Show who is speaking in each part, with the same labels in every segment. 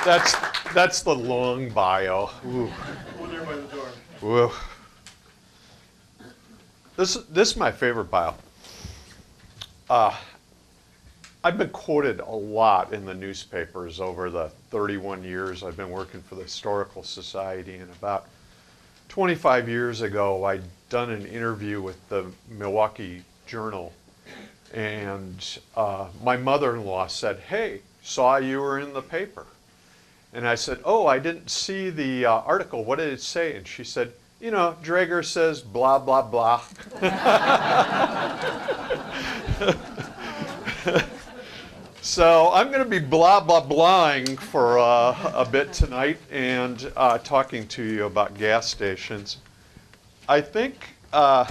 Speaker 1: that's the long bio. Ooh.
Speaker 2: Over there by the door.
Speaker 1: Whoa. This is my favorite bio. I've been quoted a lot in the newspapers over the 31 years I've been working for the Historical Society, and about 25 years ago I'd done an interview with the Milwaukee Journal, and my mother-in-law said, "Hey, saw you were in the paper." And I said, "Oh, I didn't see the article. What did it say?" And she said, "You know, Draeger says blah, blah, blah." So I'm going to be blah, blah, blahing for a bit tonight and talking to you about gas stations. I think I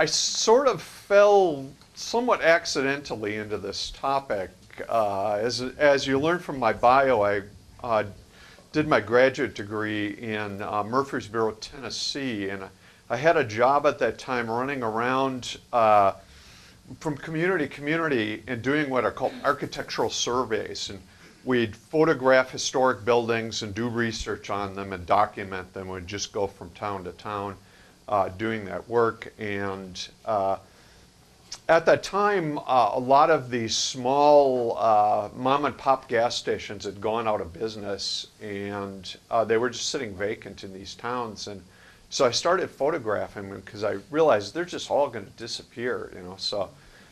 Speaker 1: sort of fell somewhat accidentally into this topic. As you learned from my bio, I did my graduate degree in Murfreesboro, Tennessee, and I had a job at that time running around from community to community and doing what are called architectural surveys. And we'd photograph historic buildings and do research on them and document them. We'd just go from town to town doing that work. And at that time, a lot of these small mom and pop gas stations had gone out of business, and they were just sitting vacant in these towns. And so I started photographing them because I realized they're just all going to disappear, you know. So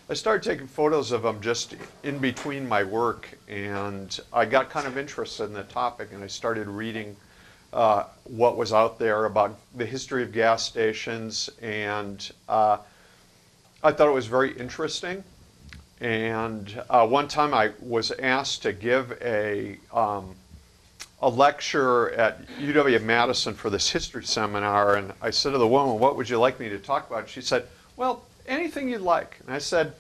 Speaker 1: I started taking photos of them just in between my work, and I got kind of interested in the topic, and I started reading what was out there about the history of gas stations, and I thought it was very interesting. And one time I was asked to give a lecture at UW-Madison for this history seminar, and I said to the woman, "What would you like me to talk about?" She said, "Well, anything you'd like." And I said,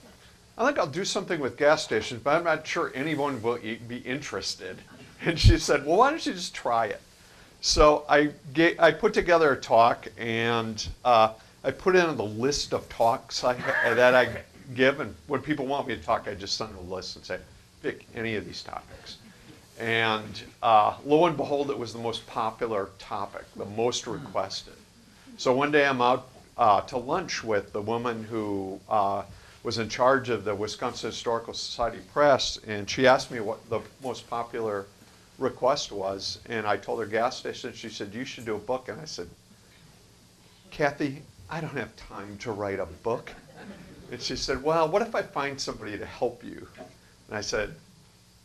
Speaker 1: "I think I'll do something with gas stations, but I'm not sure anyone will be interested." And she said, "Well, why don't you just try it?" So I put together a talk, and I put it on the list of talks that I give, and when people want me to talk, I just send them a list and say, "Pick any of these topics." And lo and behold, it was the most popular topic, the most requested. So one day I'm out to lunch with the woman who was in charge of the Wisconsin Historical Society Press, and she asked me what the most popular request was, and I told her gas station. She said, "You should do a book." And I said, "Kathy, I don't have time to write a book." And she said, "Well, what if I find somebody to help you?" And I said,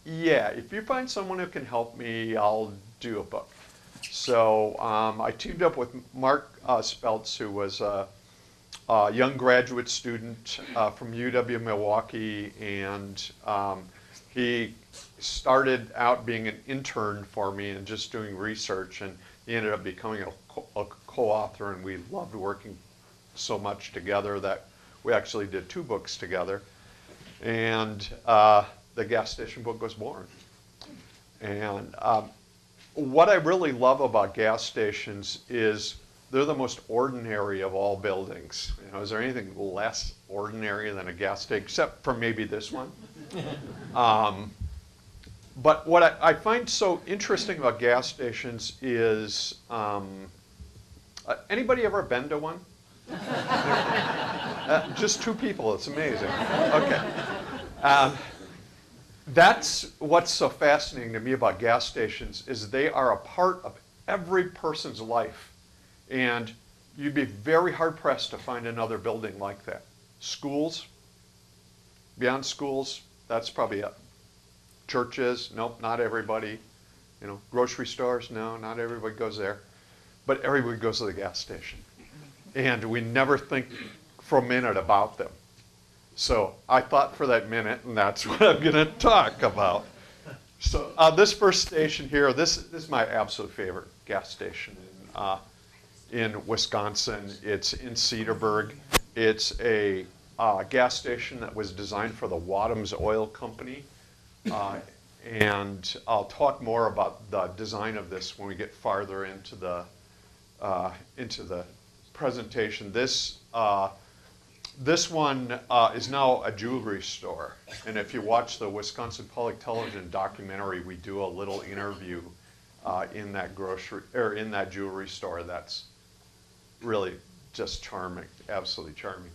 Speaker 1: "Yeah, if you find someone who can help me, I'll do a book." So I teamed up with Mark Speltz, who was a young graduate student from UW-Milwaukee, and he started out being an intern for me and just doing research, and he ended up becoming a co-author, and we loved working so much together that we actually did 2 books together. And the gas station book was born. And what I really love about gas stations is they're the most ordinary of all buildings. You know, is there anything less ordinary than a gas station, except for maybe this one? But what I find so interesting about gas stations is, anybody ever been to one? Just 2 people, it's amazing. Okay. That's what's so fascinating to me about gas stations, is they are a part of every person's life. And you'd be very hard-pressed to find another building like that. Schools, beyond schools, that's probably it. Churches, nope, not everybody. You know, grocery stores, no, not everybody goes there. But everybody goes to the gas station. And we never think for a minute about them. So I thought for that minute, and that's what I'm going to talk about. So this first station here, this is my absolute favorite gas station in Wisconsin. It's in Cedarburg. It's a gas station that was designed for the Wadhams Oil Company. And I'll talk more about the design of this when we get farther into the presentation. This This one is now a jewelry store. And if you watch the Wisconsin Public Television documentary, we do a little interview in that in that jewelry store. That's really just charming, absolutely charming.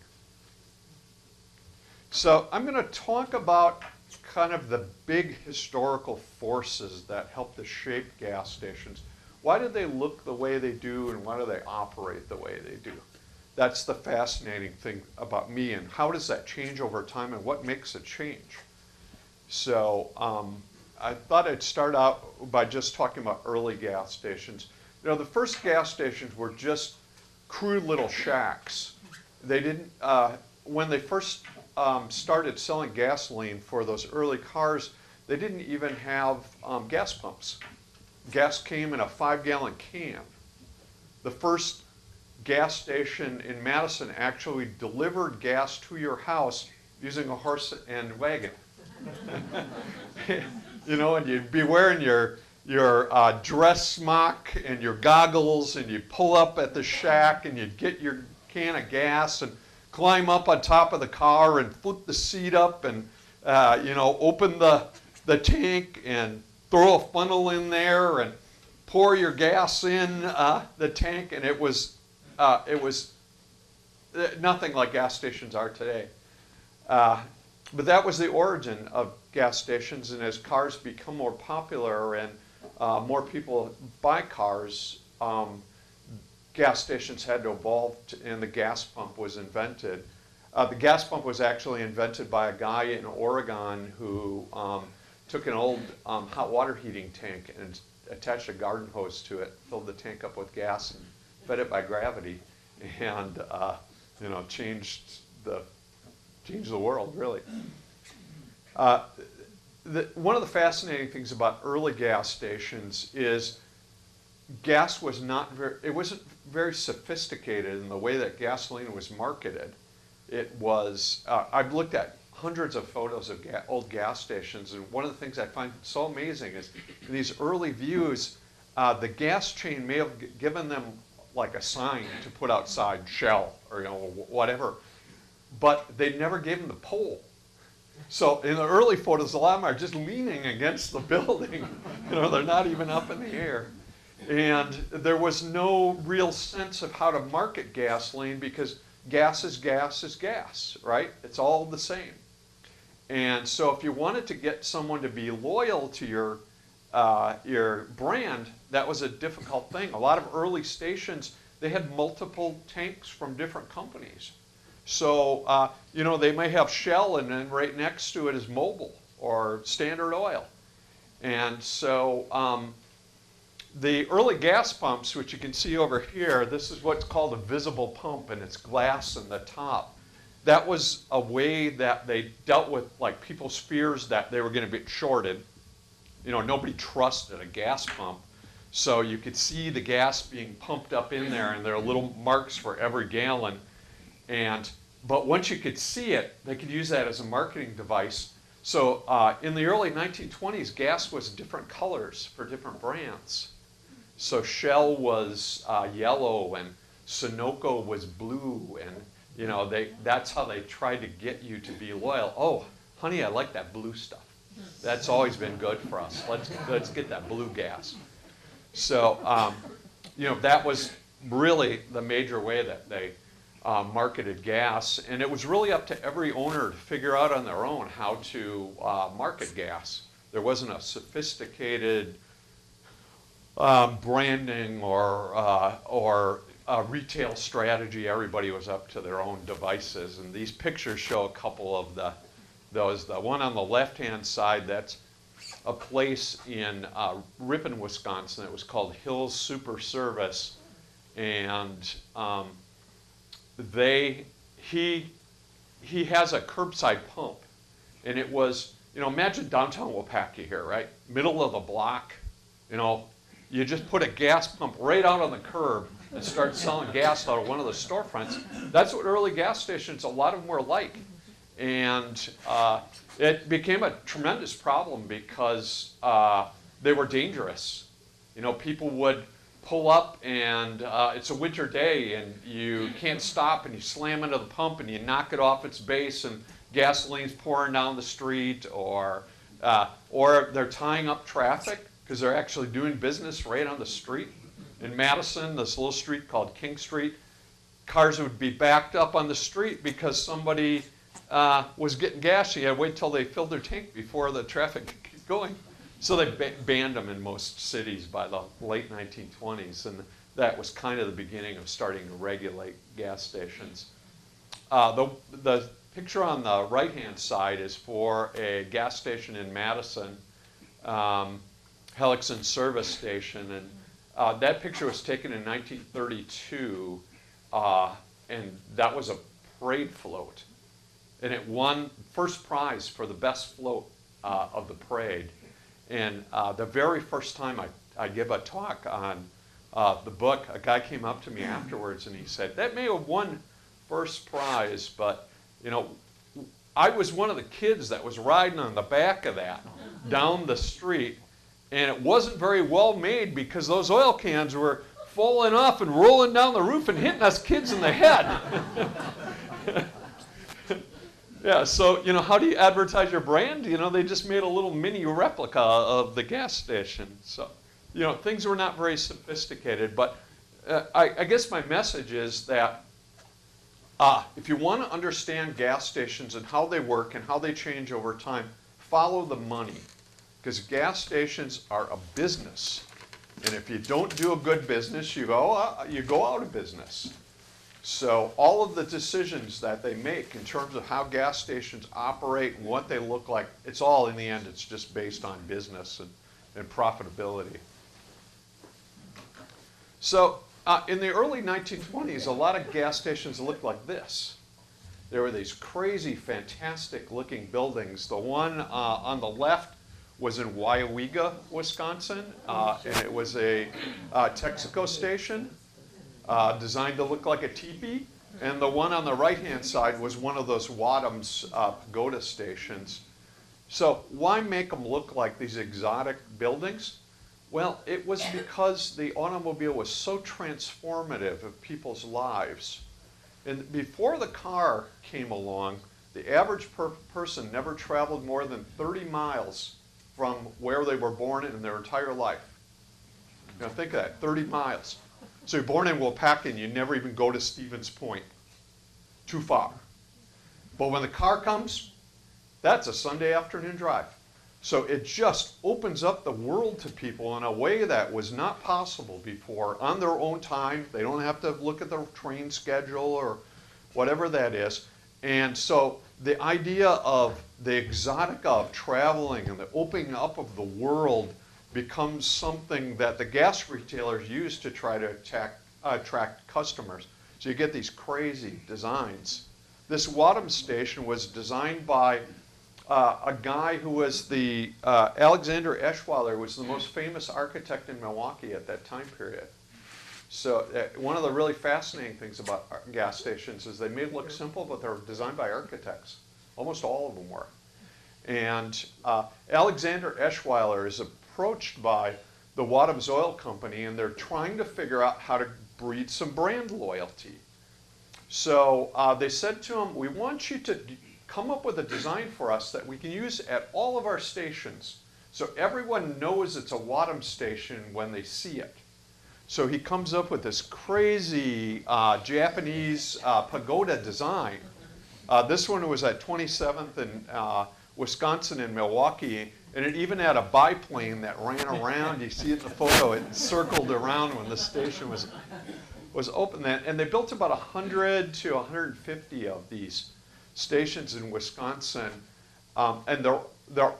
Speaker 1: So I'm going to talk about kind of the big historical forces that helped to shape gas stations. Why did they look the way they do, and why do they operate the way they do? That's the fascinating thing about me, and how does that change over time, and what makes it change? So I thought I'd start out by just talking about early gas stations. You know, the first gas stations were just crude little shacks. They didn't, when they first started selling gasoline for those early cars, they didn't even have gas pumps. Gas came in a 5-gallon can. The first gas station in Madison actually delivered gas to your house using a horse and wagon. You know, and you'd be wearing your dress smock and your goggles, and you'd pull up at the shack and you'd get your can of gas and climb up on top of the car and flip the seat up and you know, open the tank and throw a funnel in there and pour your gas in the tank, and it was nothing like gas stations are today. But that was the origin of gas stations, and as cars become more popular and more people buy cars, gas stations had to evolve, and the gas pump was invented. The gas pump was actually invented by a guy in Oregon who took an old hot water heating tank and attached a garden hose to it, filled the tank up with gas, and fed it by gravity, and you know, changed the world, really. One of the fascinating things about early gas stations is gas was it wasn't very sophisticated in the way that gasoline was marketed. It was, I've looked at hundreds of photos of old gas stations, and one of the things I find so amazing is in these early views, the gas chain may have given them like a sign to put outside, Shell, or you know, whatever, but they never gave them the pole. So in the early photos, a lot of them are just leaning against the building. You know, they're not even up in the air. And there was no real sense of how to market gasoline, because gas is gas is gas, right? It's all the same. And so if you wanted to get someone to be loyal to your brand, that was a difficult thing. A lot of early stations, they had multiple tanks from different companies. So, you know, they may have Shell, and then right next to it is Mobil or Standard Oil. And so the early gas pumps, which you can see over here, this is what's called a visible pump, and it's glass in the top. That was a way that they dealt with like people's fears that they were going to get shorted. You know, nobody trusted a gas pump. So you could see the gas being pumped up in there, and there are little marks for every gallon. But once you could see it, they could use that as a marketing device. So in the early 1920s, gas was different colors for different brands. So Shell was yellow, and Sunoco was blue, and you know, that's how they tried to get you to be loyal. Oh, honey, I like that blue stuff. That's always been good for us. Let's get that blue gas. So you know, that was really the major way that they marketed gas, and it was really up to every owner to figure out on their own how to market gas. There wasn't a sophisticated branding or retail strategy. Everybody was up to their own devices, and these pictures show a couple of those. The one on the left-hand side, that's a place in Ripon, Wisconsin. It was called Hills Super Service, and he has a curbside pump, and it was, you know, imagine downtown Waupaca here, right? Middle of the block, you know, you just put a gas pump right out on the curb and start selling gas out of one of the storefronts. That's what early gas stations, a lot of them were like. And it became a tremendous problem because they were dangerous. You know, people would pull up and it's a winter day and you can't stop and you slam into the pump and you knock it off its base and gasoline's pouring down the street, or they're tying up traffic because they're actually doing business right on the street. In Madison, this little street called King Street, cars would be backed up on the street because somebody was getting gas. You had to wait till they filled their tank before the traffic could keep going. So they banned them in most cities by the late 1920s, and that was kind of the beginning of starting to regulate gas stations. The picture on the right-hand side is for a gas station in Madison, SelfService Station, and that picture was taken in 1932, and that was a parade float, and it won first prize for the best float of the parade. And the very first time I give a talk on the book, a guy came up to me afterwards and he said, "That may have won first prize, but you know, I was one of the kids that was riding on the back of that down the street, and it wasn't very well made because those oil cans were falling off and rolling down the roof and hitting us kids in the head." Yeah, so, you know, how do you advertise your brand? You know, they just made a little mini replica of the gas station. So, you know, things were not very sophisticated, but I guess my message is that if you want to understand gas stations and how they work and how they change over time, follow the money, because gas stations are a business. And if you don't do a good business, you go out of business. So all of the decisions that they make in terms of how gas stations operate and what they look like, it's all, in the end, it's just based on business and profitability. So in the early 1920s, a lot of gas stations looked like this. There were these crazy, fantastic-looking buildings. The one on the left was in Waupaca, Wisconsin, and it was a Texaco station. Designed to look like a teepee, and the one on the right-hand side was one of those Wadham's pagoda stations. So why make them look like these exotic buildings? Well, it was because the automobile was so transformative of people's lives. And before the car came along, the average person never traveled more than 30 miles from where they were born in their entire life. Now think of that, 30 miles. So you're born in Waupaca and you never even go to Stevens Point. Too far. But when the car comes, that's a Sunday afternoon drive. So it just opens up the world to people in a way that was not possible before, on their own time. They don't have to look at the train schedule or whatever that is. And so the idea of the exotic of traveling and the opening up of the world becomes something that the gas retailers use to try to attract customers. So you get these crazy designs. This Wadham station was designed by a guy who was the Alexander Eschweiler, was the most famous architect in Milwaukee at that time period. So one of the really fascinating things about gas stations is they may look simple, but they're designed by architects. Almost all of them were. And Alexander Eschweiler is approached by the Wadham's Oil Company, and they're trying to figure out how to breed some brand loyalty. So they said to him, "We want you to come up with a design for us that we can use at all of our stations, so everyone knows it's a Wadham station when they see it." So he comes up with this crazy Japanese pagoda design. This one was at 27th and Wisconsin and Milwaukee, and it even had a biplane that ran around. You see it in the photo. It circled around when the station was open. And they built about 100 to 150 of these stations in Wisconsin, and they're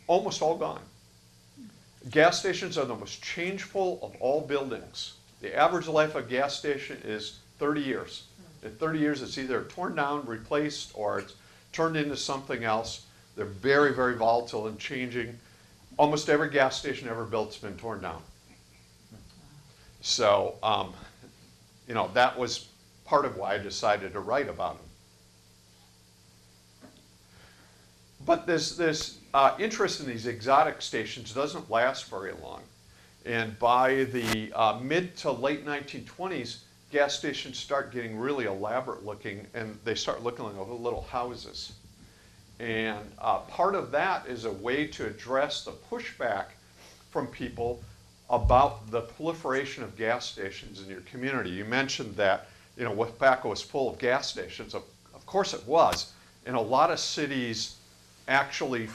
Speaker 1: almost all gone. Gas stations are the most changeful of all buildings. The average life of a gas station is 30 years. In 30 years, it's either torn down, replaced, or it's turned into something else. They're very, very volatile and changing. Almost every gas station ever built's been torn down. So, you know, that was part of why I decided to write about them. But this interest in these exotic stations doesn't last very long. And by the mid to late 1920s, gas stations start getting really elaborate looking, and they start looking like little houses. And part of that is a way to address the pushback from people about the proliferation of gas stations in your community. You mentioned that, you know, Waupaca was full of gas stations. Of course it was. And a lot of cities actually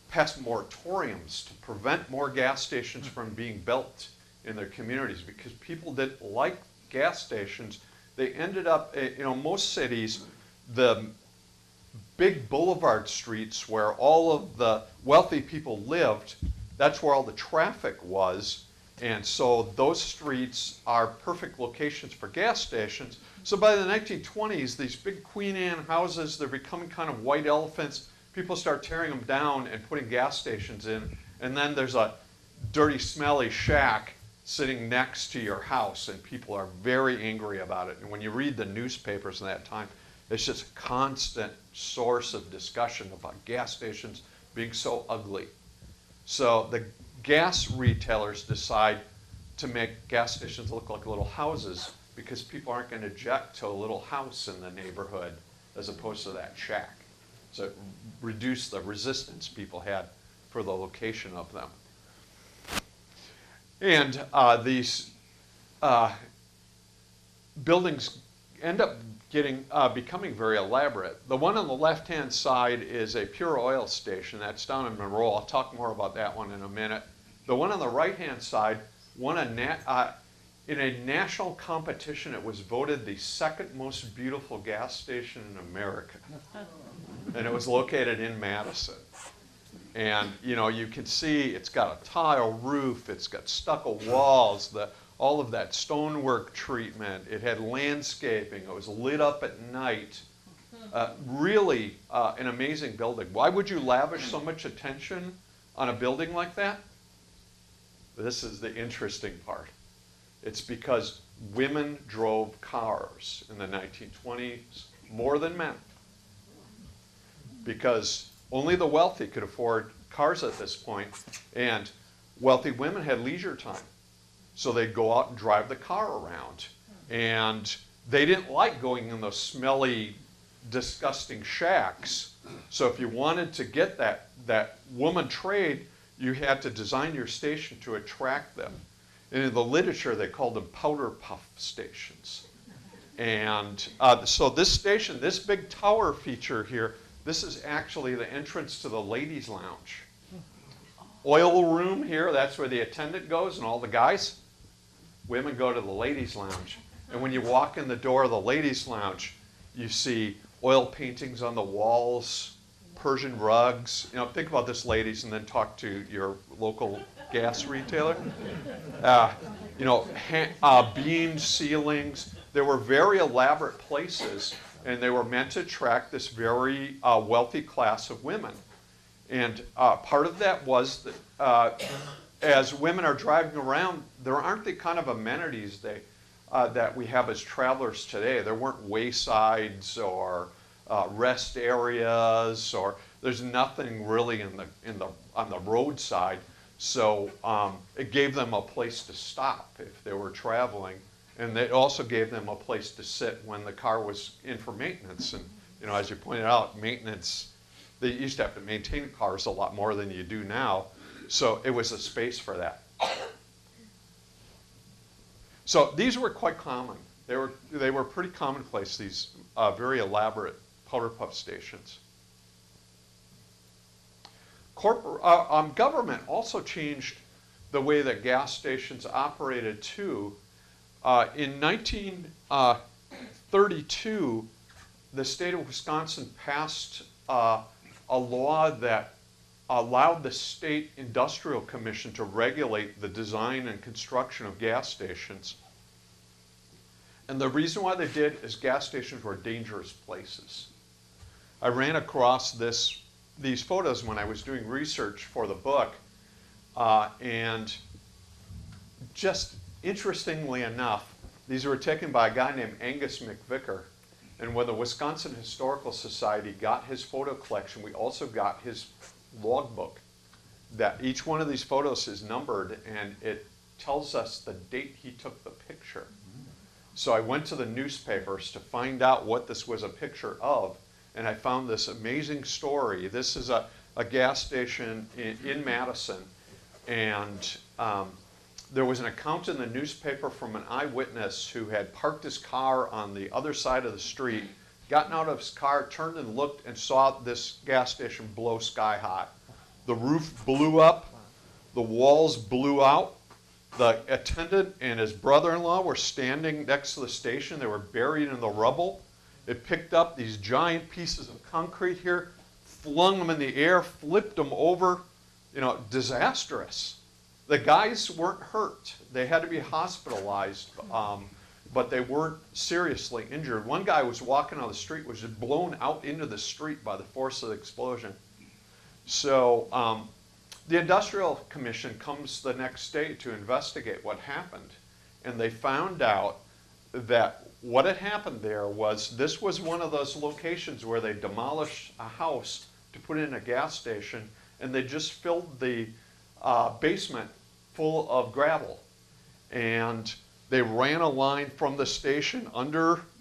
Speaker 1: passed moratoriums to prevent more gas stations from being built in their communities because people didn't like gas stations. They ended up, you know, most cities, the big boulevard streets where all of the wealthy people lived, that's where all the traffic was. And so those streets are perfect locations for gas stations. So by the 1920s, these big Queen Anne houses, they're becoming kind of white elephants. People start tearing them down and putting gas stations in. And then there's a dirty, smelly shack sitting next to your house, and people are very angry about it. And when you read the newspapers in that time, it's just a constant source of discussion about gas stations being so ugly. So the gas retailers decide to make gas stations look like little houses because people aren't going to object to a little house in the neighborhood as opposed to that shack. So it reduced the resistance people had for the location of them. And these buildings end up becoming very elaborate. The one on the left-hand side is a pure oil station. That's down in Monroe. I'll talk more about that one in a minute. The one on the right-hand side won in a national competition. It was voted the second most beautiful gas station in America. And it was located in Madison. And you know, you can see it's got a tile roof, it's got stucco walls, all of that stonework treatment. It had landscaping. It was lit up at night. Really an amazing building. Why would you lavish so much attention on a building like that? This is the interesting part. It's because women drove cars in the 1920s more than men. Because only the wealthy could afford cars at this point, and wealthy women had leisure time. So they'd go out and drive the car around. And they didn't like going in those smelly, disgusting shacks. So if you wanted to get that woman trade, you had to design your station to attract them. And in the literature, they called them Powderpuff Stations. And so this station, this big tower feature here, this is actually the entrance to the ladies' lounge. Oil room here, that's where the attendant goes and all the guys. Women go to the ladies' lounge. And when you walk in the door of the ladies' lounge, you see oil paintings on the walls, Persian rugs. You know, think about this, ladies, and then talk to your local gas retailer. You know, beamed ceilings. They were very elaborate places, and they were meant to attract this very wealthy class of women. And part of that was that as women are driving around, there aren't the kind of amenities that we have as travelers today. There weren't waysides or rest areas, or there's nothing really on the roadside. So it gave them a place to stop if they were traveling, and it also gave them a place to sit when the car was in for maintenance. And you know, as you pointed out, maintenance, they used to have to maintain cars a lot more than you do now. So it was a space for that. So these were quite common. They were pretty commonplace, these very elaborate Powderpuff stations. Government also changed the way that gas stations operated too. In 1932, the state of Wisconsin passed a law that allowed the State Industrial Commission to regulate the design and construction of gas stations. And the reason why they did is gas stations were dangerous places. I ran across these photos when I was doing research for the book, and just interestingly enough, these were taken by a guy named Angus McVicker. And when the Wisconsin Historical Society got his photo collection, we also got his logbook. That each one of these photos is numbered, and it tells us the date he took the picture. So I went to the newspapers to find out what this was a picture of, and I found this amazing story. This is a gas station in Madison, and there was an account in the newspaper from an eyewitness who had parked his car on the other side of the street, gotten out of his car, turned and looked, and saw this gas station blow sky high. The roof blew up, the walls blew out. The attendant and his brother-in-law were standing next to the station. They were buried in the rubble. It picked up these giant pieces of concrete here, flung them in the air, flipped them over, disastrous. The guys weren't hurt. They had to be hospitalized, but they weren't seriously injured. One guy was walking on the street, was just blown out into the street by the force of the explosion. So the Industrial Commission comes the next day to investigate what happened, and they found out that what had happened there was this was one of those locations where they demolished a house to put in a gas station, and they just filled the basement full of gravel. And they ran a line from the station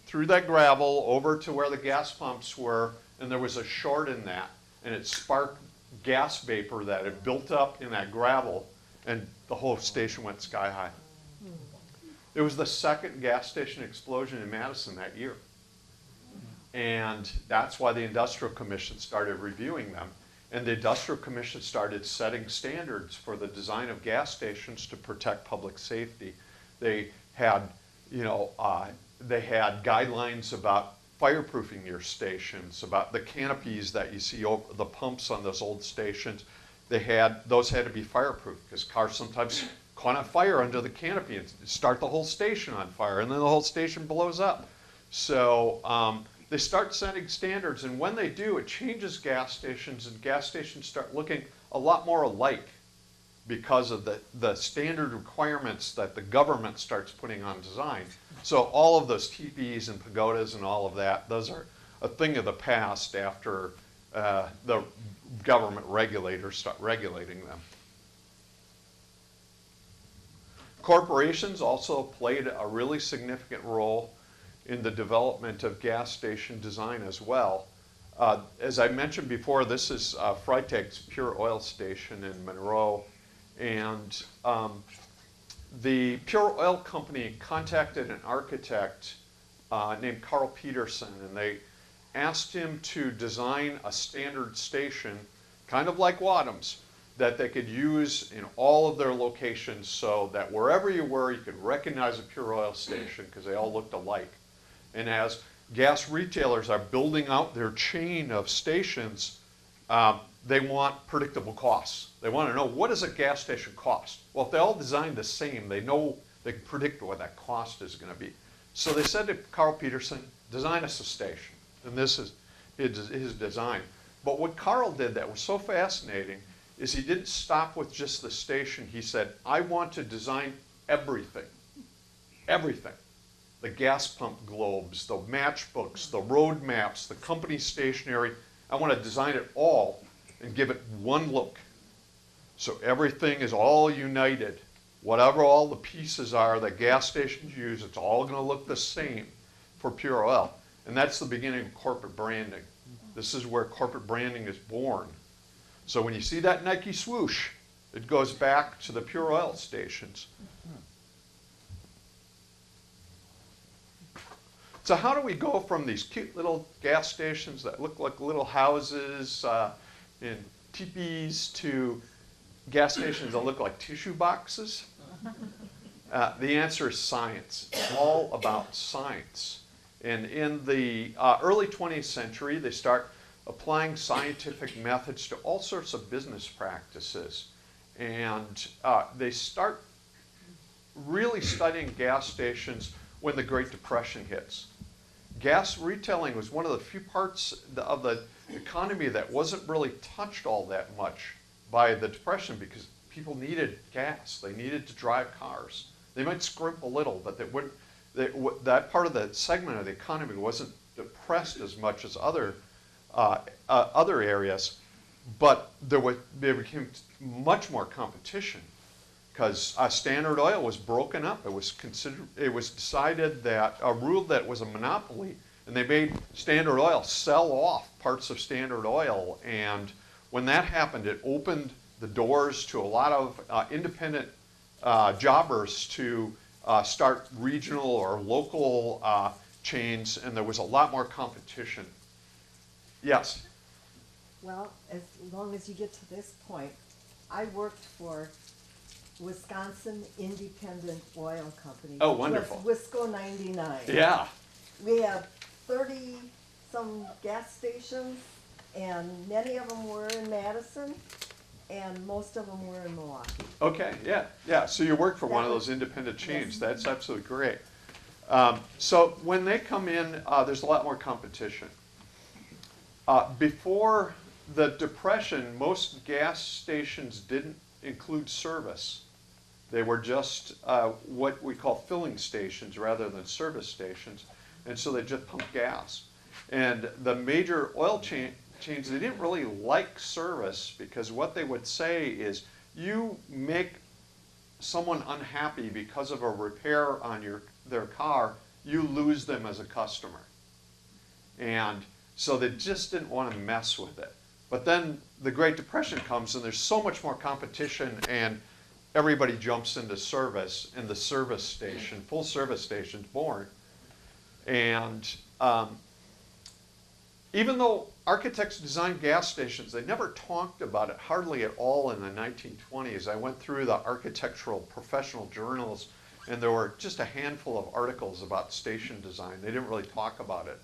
Speaker 1: through that gravel over to where the gas pumps were, and there was a short in that, and it sparked gas vapor that had built up in that gravel, and the whole station went sky high. It was the second gas station explosion in Madison that year. And that's why the Industrial Commission started reviewing them. And the Industrial Commission started setting standards for the design of gas stations to protect public safety. They had, they had guidelines about fireproofing your stations, about the canopies that you see over the pumps on those old stations. Those had to be fireproof because cars sometimes caught on fire under the canopy and start the whole station on fire, and then the whole station blows up. So they start setting standards, and when they do, it changes gas stations, and gas stations start looking a lot more alike because of the standard requirements that the government starts putting on design. So all of those teepees and pagodas and all of that, those are a thing of the past after the government regulators start regulating them. Corporations also played a really significant role in the development of gas station design as well. As I mentioned before, this is Freytag's Pure Oil Station in Monroe, and the Pure Oil Company contacted an architect named Carl Peterson, and they asked him to design a standard station, kind of like Wadham's, that they could use in all of their locations so that wherever you were, you could recognize a Pure Oil station because they all looked alike. And as gas retailers are building out their chain of stations, they want predictable costs. They want to know, what does a gas station cost? Well, if they all design the same, they know they can predict what that cost is going to be. So they said to Carl Peterson, design us a station. And this is his design. But what Carl did that was so fascinating is he didn't stop with just the station. He said, I want to design everything. Everything. The gas pump globes, the matchbooks, the road maps, the company stationery. I want to design it all and give it one look. So everything is all united. Whatever all the pieces are that gas stations use, it's all going to look the same for Pure Oil. And that's the beginning of corporate branding. This is where corporate branding is born. So when you see that Nike swoosh, it goes back to the Pure Oil stations. So how do we go from these cute little gas stations that look like little houses and teepees to gas stations that look like tissue boxes? The answer is science. It's all about science. And in the early 20th century, they start applying scientific methods to all sorts of business practices. And they start really studying gas stations when the Great Depression hits. Gas retailing was one of the few parts of the economy that wasn't really touched all that much by the Depression because people needed gas. They needed to drive cars. They might scrimp a little, but that part of the segment of the economy wasn't depressed as much as other areas, but there became much more competition because Standard Oil was broken up. It was decided that ruled that it was a monopoly, and they made Standard Oil sell off parts of Standard Oil. And when that happened, it opened the doors to a lot of independent jobbers to start regional or local chains, and there was a lot more competition. Yes?
Speaker 2: Well, as long as you get to this point, I worked for Wisconsin Independent Oil Company.
Speaker 1: Oh, wonderful.
Speaker 2: Wisco 99.
Speaker 1: Yeah.
Speaker 2: We have 30-some gas stations, and many of them were in Madison, and most of them were in Milwaukee.
Speaker 1: Okay, yeah, yeah. So you work for one of those independent chains. That's absolutely great. So when they come in, there's a lot more competition. Before the Depression, most gas stations didn't include service. They were just what we call filling stations rather than service stations, and so they just pumped gas. And the major oil chains, they didn't really like service, because what they would say is, you make someone unhappy because of a repair on their car, you lose them as a customer. And so they just didn't want to mess with it. But then the Great Depression comes, and there's so much more competition, and everybody jumps into service, and the service station, full service station's born. And even though architects designed gas stations, they never talked about it hardly at all in the 1920s. I went through the architectural professional journals, and there were just a handful of articles about station design. They didn't really talk about it.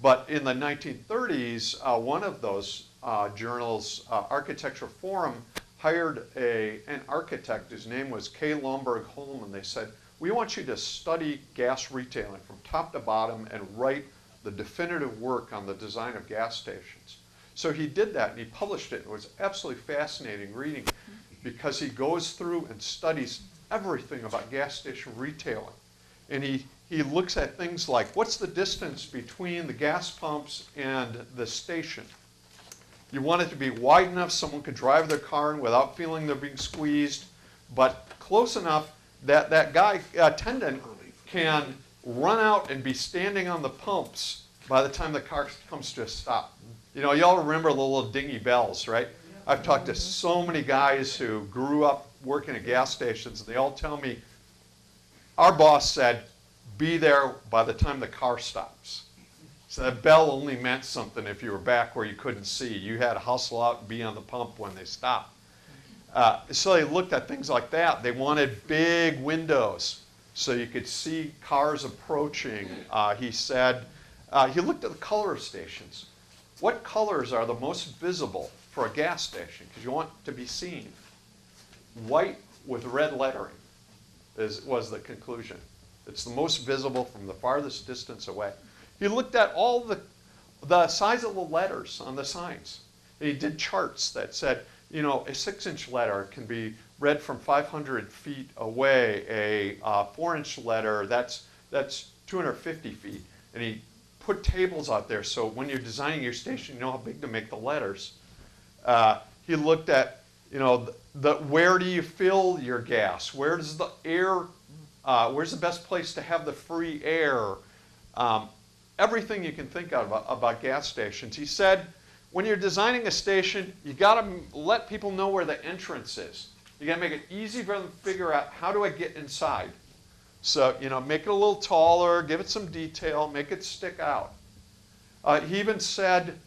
Speaker 1: But in the 1930s, one of those journals, Architecture Forum, hired an architect. His name was K. Lomberg Holman. They said, we want you to study gas retailing from top to bottom and write the definitive work on the design of gas stations. So he did that, and he published it. It was absolutely fascinating reading, because he goes through and studies everything about gas station retailing. And he looks at things like, what's the distance between the gas pumps and the station? You want it to be wide enough someone could drive their car in without feeling they're being squeezed, but close enough that that guy, attendant, can run out and be standing on the pumps by the time the car comes to a stop. You know, y'all remember the little dingy bells, right? I've talked to so many guys who grew up working at gas stations, and they all tell me, our boss said, be there by the time the car stops. So that bell only meant something if you were back where you couldn't see. You had to hustle out and be on the pump when they stopped. So they looked at things like that. They wanted big windows so you could see cars approaching. He said, he looked at the color of stations. What colors are the most visible for a gas station? Because you want to be seen. White with red lettering was the conclusion. It's the most visible from the farthest distance away. He looked at all the size of the letters on the signs. He did charts that said, you know, a 6-inch letter can be read from 500 feet away. A 4-inch letter, that's 250 feet. And he put tables out there so when you're designing your station, you know how big to make the letters. He looked at, you know, where do you fill your gas? Where does the air, where's the best place to have the free air? Everything you can think of about gas stations. He said, when you're designing a station, you got to let people know where the entrance is. You got to make it easy for them to figure out, how do I get inside? So, you know, make it a little taller, give it some detail, make it stick out. He even said,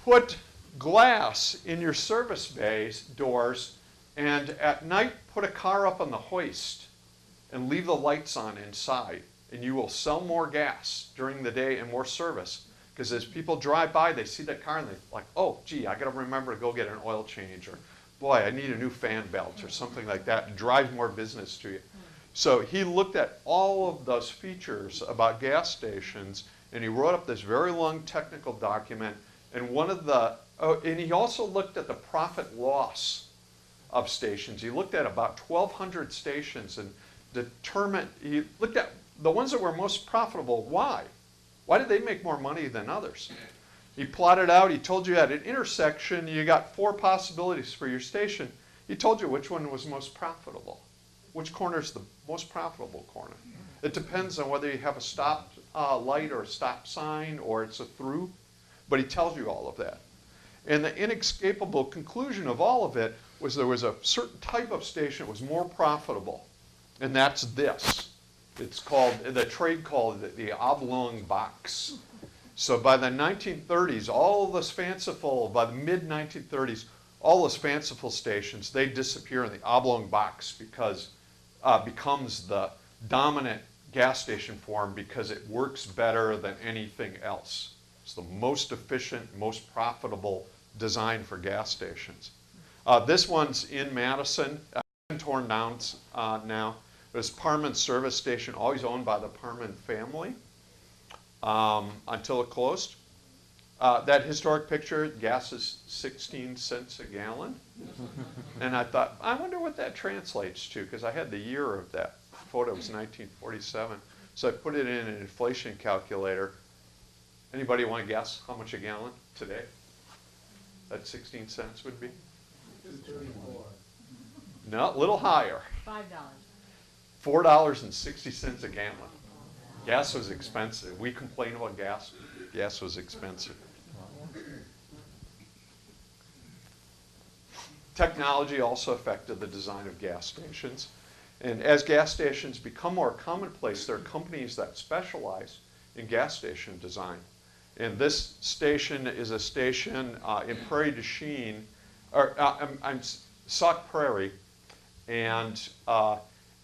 Speaker 1: put glass in your service bays doors, and at night put a car up on the hoist and leave the lights on inside, and you will sell more gas during the day and more service. Because as people drive by, they see that car and they're like, oh, gee, I got to remember to go get an oil change, or boy, I need a new fan belt, or something like that, and drives more business to you. So he looked at all of those features about gas stations, and he wrote up this very long technical document. And and he also looked at the profit loss of stations. He looked at about 1,200 stations and he looked at the ones that were most profitable. Why? Why did they make more money than others? He plotted out, he told you at an intersection you got 4 possibilities for your station. He told you which one was most profitable. Which corner is the most profitable corner? It depends on whether you have a stop light or a stop sign or it's a through, but he tells you all of that. And the inescapable conclusion of all of it was there was a certain type of station that was more profitable, and that's this. It's called, the trade called it the oblong box. So by the 1930s, all those fanciful, by the mid-1930s, all those fanciful stations, they disappear in the oblong box because becomes the dominant gas station form because it works better than anything else. It's the most efficient, most profitable design for gas stations. This one's in Madison, been torn down now. It's Parman Service Station, always owned by the Parman family until it closed. That historic picture, gas is 16 cents a gallon. And I thought, I wonder what that translates to, because I had the year of that photo, it was 1947. So I put it in an inflation calculator. Anybody want to guess how much a gallon today? That 16 cents would be?
Speaker 3: 34.
Speaker 1: No, a little higher.
Speaker 4: $5.
Speaker 1: $4.60 a gallon. Gas was expensive. We complain about gas. Gas was expensive. Technology also affected the design of gas stations. And as gas stations become more commonplace, there are companies that specialize in gas station design. And this station is a station in Prairie du Chien, or I'm Sauk Prairie, and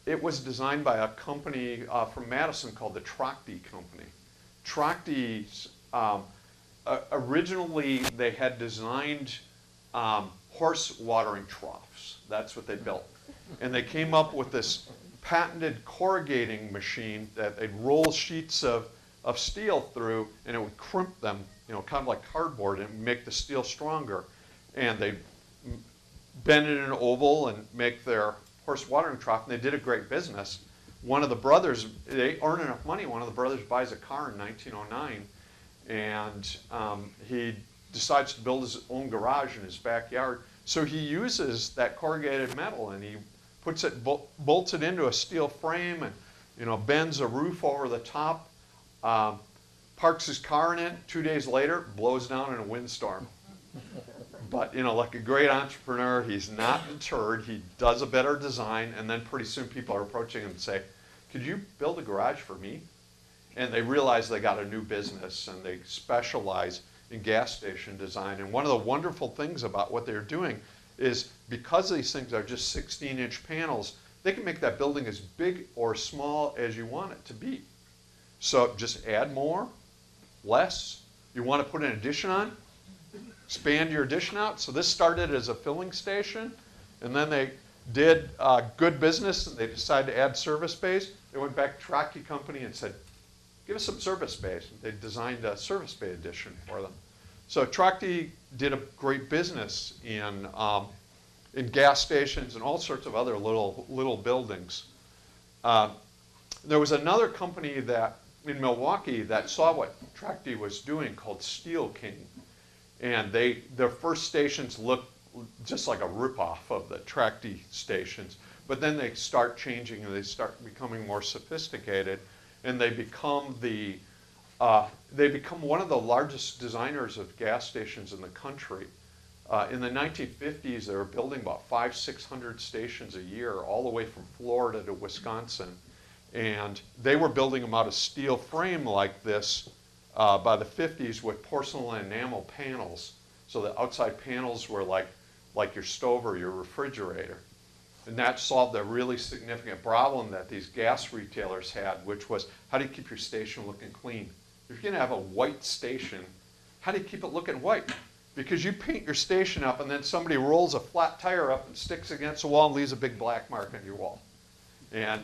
Speaker 1: it was designed by a company from Madison called the Trachte Company. Trachte's, originally they had designed horse watering troughs. That's what they built. And they came up with this patented corrugating machine that they'd roll sheets of steel through and it would crimp them, kind of like cardboard and make the steel stronger. And they'd bend it in an oval and make their horse watering trough, and they did a great business. One of the brothers, they earned enough money, one of the brothers buys a car in 1909, and he decides to build his own garage in his backyard. So he uses that corrugated metal and he puts it, bolts it into a steel frame and bends a roof over the top, parks his car in it. 2 days later, blows down in a windstorm. But like a great entrepreneur, he's not deterred. He does a better design, and then pretty soon people are approaching him and say, "Could you build a garage for me?" And they realize they got a new business, and they specialize in gas station design. And one of the wonderful things about what they're doing is because these things are just 16-inch panels, they can make that building as big or small as you want it to be. So just add more, less. You want to put an addition on? Expand your addition out. So this started as a filling station, and then they did good business, and they decided to add service bays. They went back to Trachte Company and said, "Give us some service bays." They designed a service bay addition for them. So Trachte did a great business in gas stations and all sorts of other little buildings. There was another company that in Milwaukee that saw what Trachte was doing called Steel King. And their first stations looked just like a ripoff of the Trachte stations. But then they start changing and they start becoming more sophisticated. And they become one of the largest designers of gas stations in the country. In the 1950s, they were building about 500-600 stations a year, all the way from Florida to Wisconsin. And they were building them out of steel frame like this by the 50s with porcelain enamel panels. So the outside panels were like your stove or your refrigerator. And that solved a really significant problem that these gas retailers had, which was, how do you keep your station looking clean? If you're going to have a white station, how do you keep it looking white? Because you paint your station up and then somebody rolls a flat tire up and sticks against the wall and leaves a big black mark on your wall. And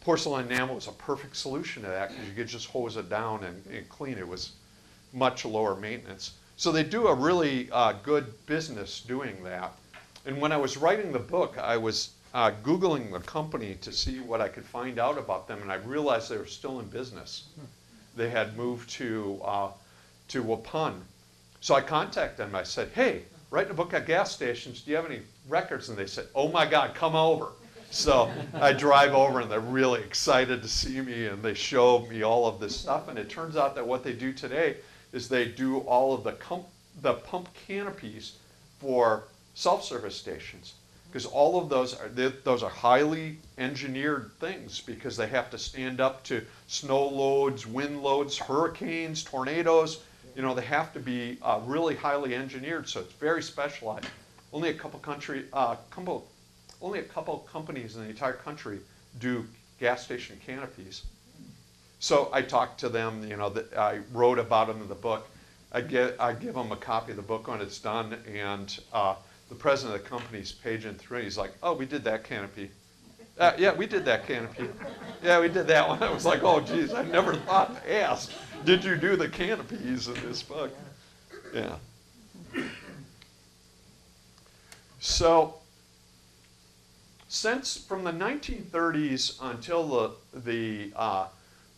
Speaker 1: porcelain enamel was a perfect solution to that because you could just hose it down and clean. It was much lower maintenance. So they do a really good business doing that. And when I was writing the book, I was Googling the company to see what I could find out about them, and I realized they were still in business. They had moved to Waupun. So I contacted them. I said, "Hey, writing a book at gas stations. Do you have any records? And they said, oh my God, come over. So I drive over and they're really excited to see me and they show me all of this stuff. And it turns out that what they do today is they do all of the pump canopies for self-service stations. Because all of those are highly engineered things because they have to stand up to snow loads, wind loads, hurricanes, tornadoes. You know, they have to be really highly engineered, so it's very specialized. Only a couple companies in the entire country do gas station canopies. So I talked to them, you know, I wrote about them in the book. I give them a copy of the book when it's done, and the president of the company's paging through, and he's like, oh, we did that canopy. Yeah, we did that canopy. Yeah, we did that one. I was like, oh, geez, I never thought to ask. Did you do the canopies in this book? Yeah. So, since from the 1930s until the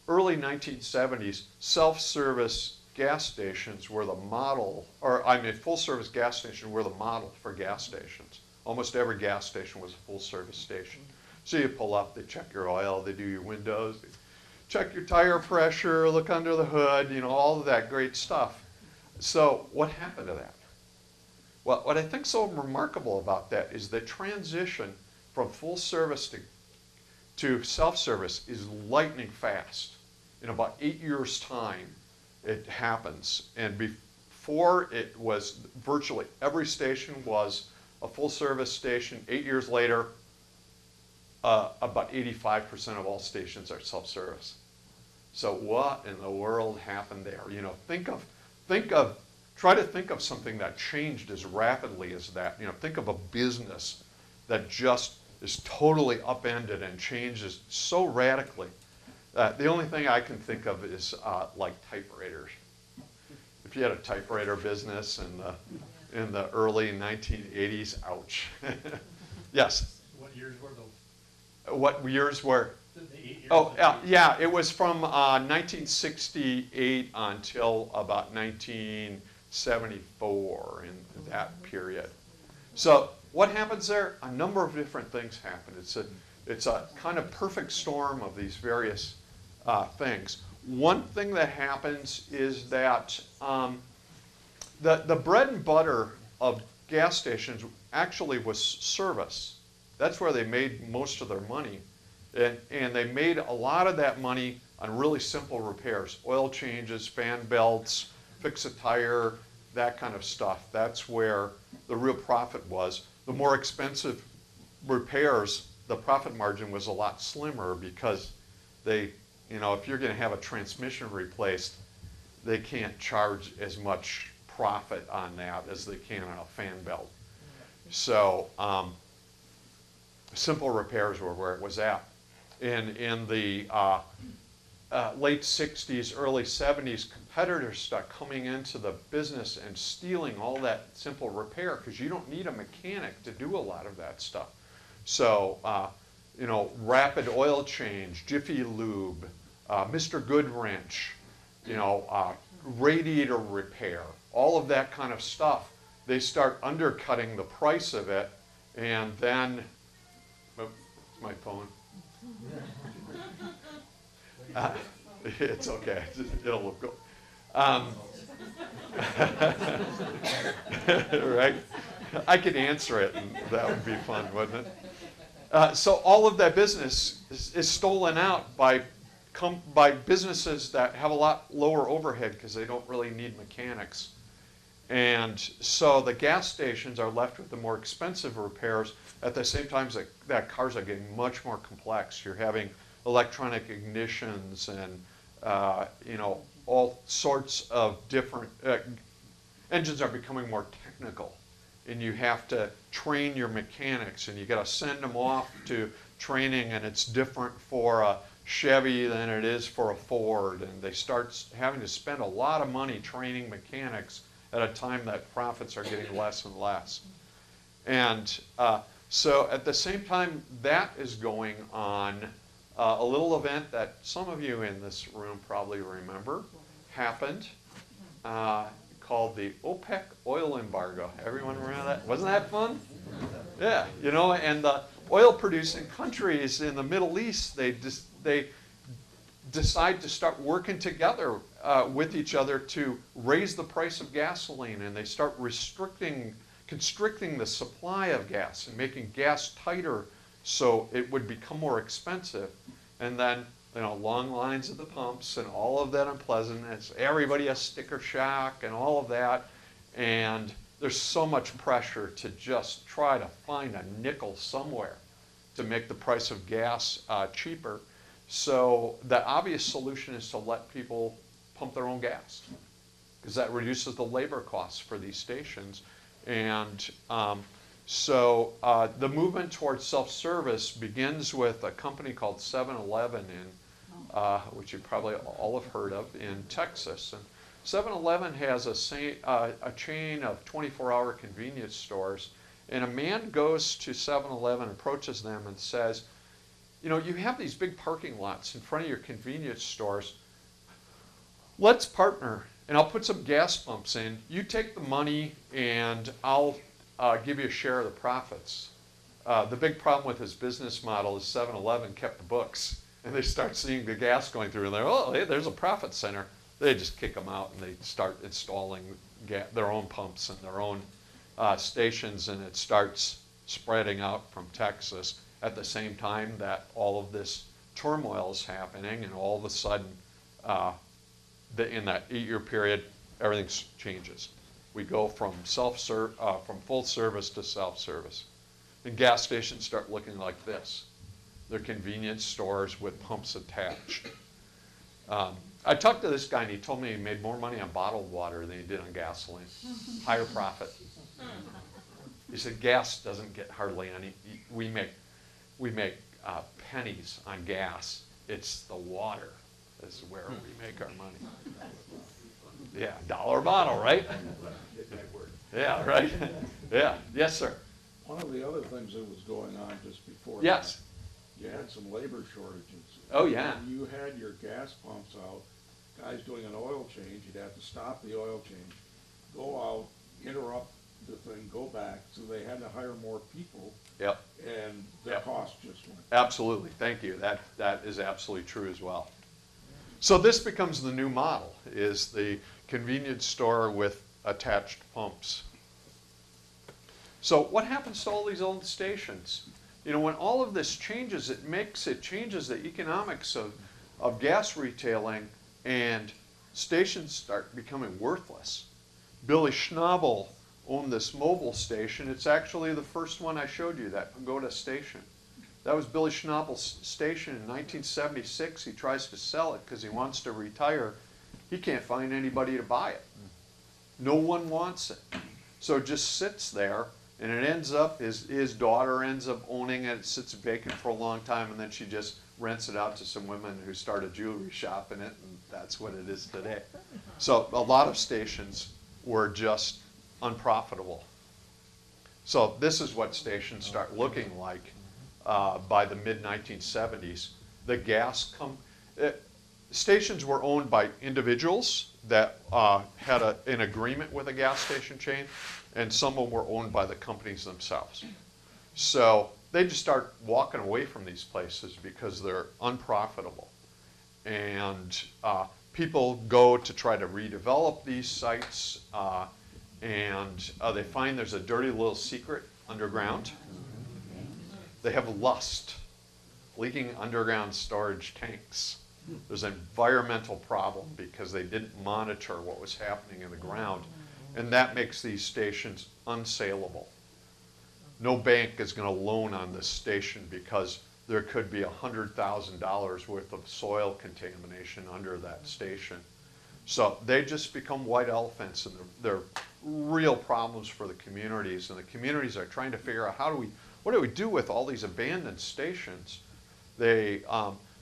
Speaker 1: early 1970s, self-service gas stations were the model, full-service gas stations were the model for gas stations. Almost every gas station was a full-service station. So you pull up, they check your oil, they do your windows, they check your tire pressure, look under the hood, you know, all of that great stuff. So what happened to that? Well, what I think is so remarkable about that is the transition from full service to self-service is lightning fast. In about 8 years' time, it happens. And before it was virtually every station was a full service station. 8 years later, about 85% of all stations are self-service. So what in the world happened there? You know, try to think of something that changed as rapidly as that. You know, think of a business that just is totally upended and changes so radically. The only thing I can think of is like typewriters. If you had a typewriter business in the early 1980s, ouch. Yes.
Speaker 3: What years were those?
Speaker 1: What years were?
Speaker 3: The 8 years.
Speaker 1: Oh, yeah, it was from 1968 until about 1974 in that period. So what happens there? A number of different things happen. It's a kind of perfect storm of these various things. One thing that happens is that the bread and butter of gas stations actually was service. That's where they made most of their money. And they made a lot of that money on really simple repairs. Oil changes, fan belts, fix a tire, that kind of stuff. That's where the real profit was. The more expensive repairs, the profit margin was a lot slimmer because they, you know, if you're going to have a transmission replaced, they can't charge as much profit on that as they can on a fan belt. So simple repairs were where it was at. In the late 60s, early 70s, competitors start coming into the business and stealing all that simple repair because you don't need a mechanic to do a lot of that stuff. So, you know, rapid oil change, Jiffy Lube, Mr. Good Wrench, you know, radiator repair, all of that kind of stuff. They start undercutting the price of it, and then, oh, my phone. It's okay. It'll look good. Right? I could answer it, and that would be fun, wouldn't it? So all of that business is stolen out by businesses that have a lot lower overhead because they don't really need mechanics. And so the gas stations are left with the more expensive repairs at the same time that cars are getting much more complex. You're having electronic ignitions and you know, all sorts of different engines are becoming more technical, and you have to train your mechanics, and you got to send them off to training, and it's different for a Chevy than it is for a Ford, and they start having to spend a lot of money training mechanics at a time that profits are getting less and less. And so at the same time that is going on, a little event that some of you in this room probably remember happened called the OPEC oil embargo. Everyone remember that? Wasn't that fun? Yeah, you know, and the oil-producing countries in the Middle East, they decide to start working together with each other to raise the price of gasoline, and they start constricting the supply of gas and making gas tighter so it would become more expensive. And then, you know, long lines at the pumps and all of that unpleasantness. Everybody has sticker shock and all of that. And there's so much pressure to just try to find a nickel somewhere to make the price of gas cheaper. So the obvious solution is to let people pump their own gas, because that reduces the labor costs for these stations. And so the movement towards self-service begins with a company called 7-Eleven, which you probably all have heard of, in Texas. And 7-Eleven has a chain of 24-hour convenience stores. And a man goes to 7-Eleven, approaches them and says, you know, you have these big parking lots in front of your convenience stores. Let's partner, and I'll put some gas pumps in. You take the money, and I'll give you a share of the profits. The big problem with his business model is 7-Eleven kept the books, and they start seeing the gas going through, and they're, oh, hey, there's a profit center. They just kick them out, and they start installing their own pumps and their own stations, and it starts spreading out from Texas at the same time that all of this turmoil is happening, and all of a sudden, in that 8-year period, everything changes. We go from from full service to self-service. And gas stations start looking like this. They're convenience stores with pumps attached. I talked to this guy, and he told me he made more money on bottled water than he did on gasoline. Higher profit. He said gas doesn't get hardly any. We make pennies on gas. It's the water. This is where we make our money. Yeah, $1 a bottle, right? Yeah, right. Yeah, yes, sir.
Speaker 3: One of the other things that was going on just before
Speaker 1: Yes.
Speaker 3: that, you had some labor shortages.
Speaker 1: Oh, yeah.
Speaker 3: When you had your gas pumps out, guys doing an oil change, you'd have to stop the oil change, go out, interrupt the thing, go back, so they had to hire more people.
Speaker 1: Yep.
Speaker 3: And the
Speaker 1: Yep.
Speaker 3: cost just went.
Speaker 1: Absolutely. Thank you. That is absolutely true as well. So this becomes the new model, is the convenience store with attached pumps. So what happens to all these old stations? You know, when all of this changes, it changes the economics of gas retailing, and stations start becoming worthless. Billy Schnabel owned this mobile station. It's actually the first one I showed you, that Pagoda station. That was Billy Schnabel's station in 1976. He tries to sell it because he wants to retire. He can't find anybody to buy it. No one wants it. So it just sits there, and it ends up, his daughter ends up owning it. It sits vacant for a long time, and then she just rents it out to some women who start a jewelry shop in it, and that's what it is today. So a lot of stations were just unprofitable. So this is what stations start looking like by the mid-1970s. The stations were owned by individuals that had an agreement with a gas station chain, and some of them were owned by the companies themselves. So they just start walking away from these places because they're unprofitable. And people go to try to redevelop these sites, and they find there's a dirty little secret underground. They have lust, leaking underground storage tanks. There's an environmental problem because they didn't monitor what was happening in the ground, and that makes these stations unsaleable. No bank is going to loan on this station because there could be $100,000 worth of soil contamination under that station. So they just become white elephants, and they're real problems for the communities, and the communities are trying to figure out what do we do with all these abandoned stations?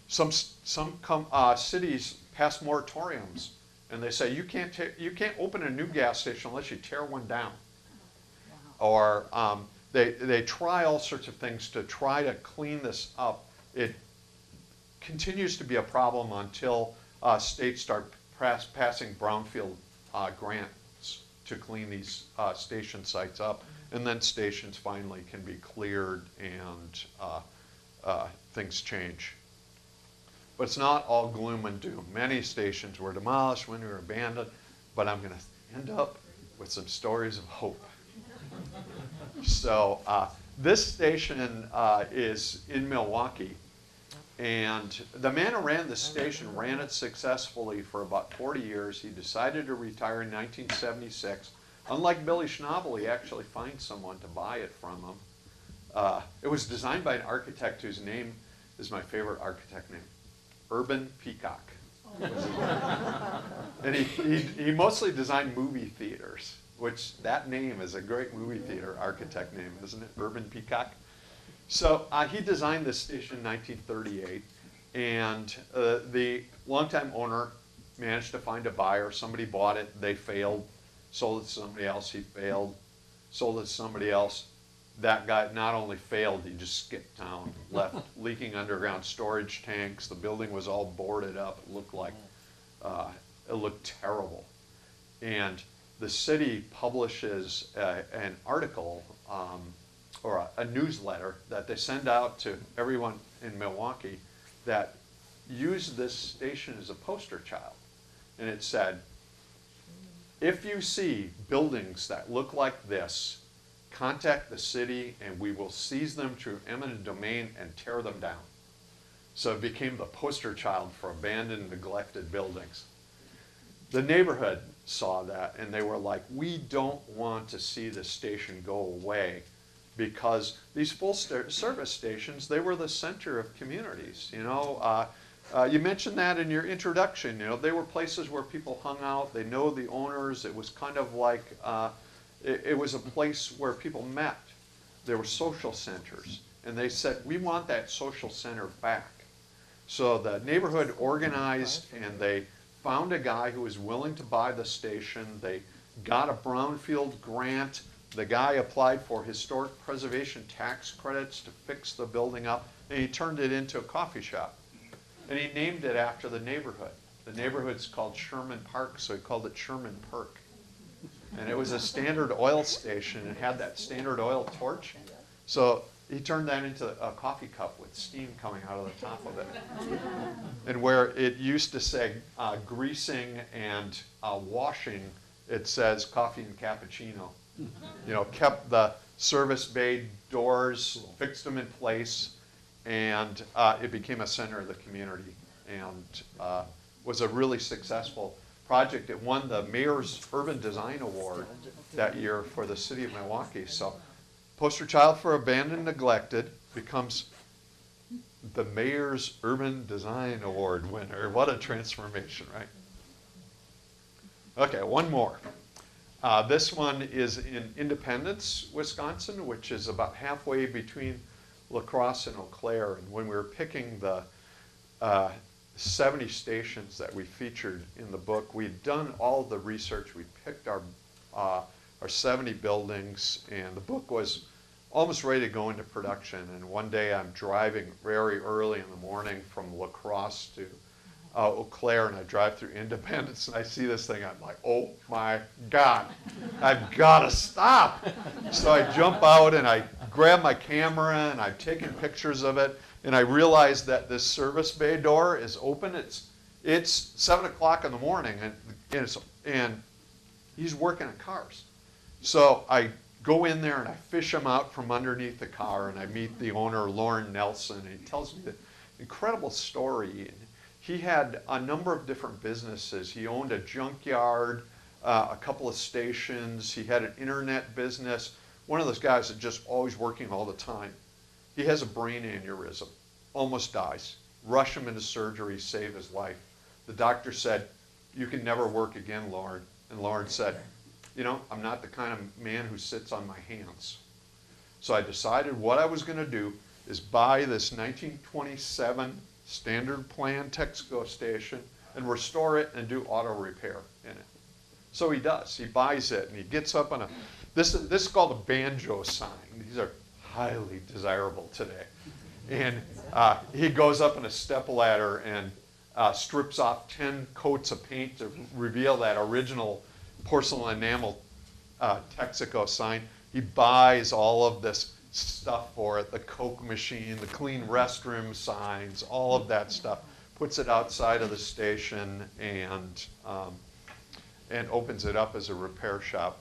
Speaker 1: Some cities pass moratoriums, and they say you can't open a new gas station unless you tear one down. Or they try all sorts of things to try to clean this up. It continues to be a problem until states start passing brownfield grants. to clean these station sites up, and then stations finally can be cleared and things change. But it's not all gloom and doom. Many stations were demolished when they were abandoned, but I'm going to end up with some stories of hope. So this station is in Milwaukee, and the man who ran this station ran it successfully for about 40 years. He decided to retire in 1976. Unlike Billy Schnabel, he actually finds someone to buy it from him. It was designed by an architect whose name is my favorite architect name, Urban Peacock. And he mostly designed movie theaters, which that name is a great movie theater architect name, isn't it? Urban Peacock. So he designed this station in 1938, and the longtime owner managed to find a buyer. Somebody bought it, they failed, sold it to somebody else, he failed, sold it to somebody else. That guy not only failed, he just skipped town, left leaking underground storage tanks. The building was all boarded up. It looked like, it looked terrible. And the city publishes an article or a newsletter that they send out to everyone in Milwaukee that used this station as a poster child. And it said, if you see buildings that look like this, contact the city and we will seize them through eminent domain and tear them down. So it became the poster child for abandoned, neglected buildings. The neighborhood saw that and they were like, we don't want to see this station go away, because these full service stations, they were the center of communities. You know, you mentioned that in your introduction. You know, they were places where people hung out. They know the owners. It was kind of like it was a place where people met. There were social centers, and they said, we want that social center back. So the neighborhood organized, and they found a guy who was willing to buy the station. They got a brownfield grant. The guy applied for historic preservation tax credits to fix the building up, and he turned it into a coffee shop. And he named it after the neighborhood. The neighborhood's called Sherman Park, so he called it Sherman Perk. And it was a Standard Oil station and had that Standard Oil torch. So he turned that into a coffee cup with steam coming out of the top of it. And where it used to say greasing and washing, it says coffee and cappuccino. You know, kept the service bay doors, fixed them in place, and it became a center of the community, and was a really successful project. It won the Mayor's Urban Design Award that year for the city of Milwaukee. So poster child for abandoned, neglected becomes the Mayor's Urban Design Award winner. What a transformation, right? Okay, one more. This one is in Independence, Wisconsin, which is about halfway between La Crosse and Eau Claire. And when we were picking the 70 stations that we featured in the book, we'd done all the research. We picked our 70 buildings, and the book was almost ready to go into production. And one day I'm driving very early in the morning from La Crosse to Eau Claire, and I drive through Independence, and I see this thing. I'm like, oh my God, I've got to stop. So I jump out and I grab my camera and I'm taking pictures of it, and I realize that this service bay door is open. It's 7 o'clock in the morning, and he's working on cars. So I go in there and I fish him out from underneath the car, and I meet the owner, Lauren Nelson, and he tells me the incredible story. He had a number of different businesses. He owned a junkyard, a couple of stations. He had an internet business. One of those guys that just always working all the time. He has a brain aneurysm, almost dies. Rush him into surgery, save his life. The doctor said, you can never work again, Lauren. And Lauren said, you know, I'm not the kind of man who sits on my hands. So I decided what I was going to do is buy this 1927 standard plan Texaco station and restore it and do auto repair in it. So he does. He buys it and he gets up on this is called a banjo sign. These are highly desirable today. And he goes up on a stepladder and strips off 10 coats of paint to reveal that original porcelain enamel Texaco sign. He buys all of this stuff for it, the Coke machine, the clean restroom signs, all of that stuff. Puts it outside of the station and opens it up as a repair shop.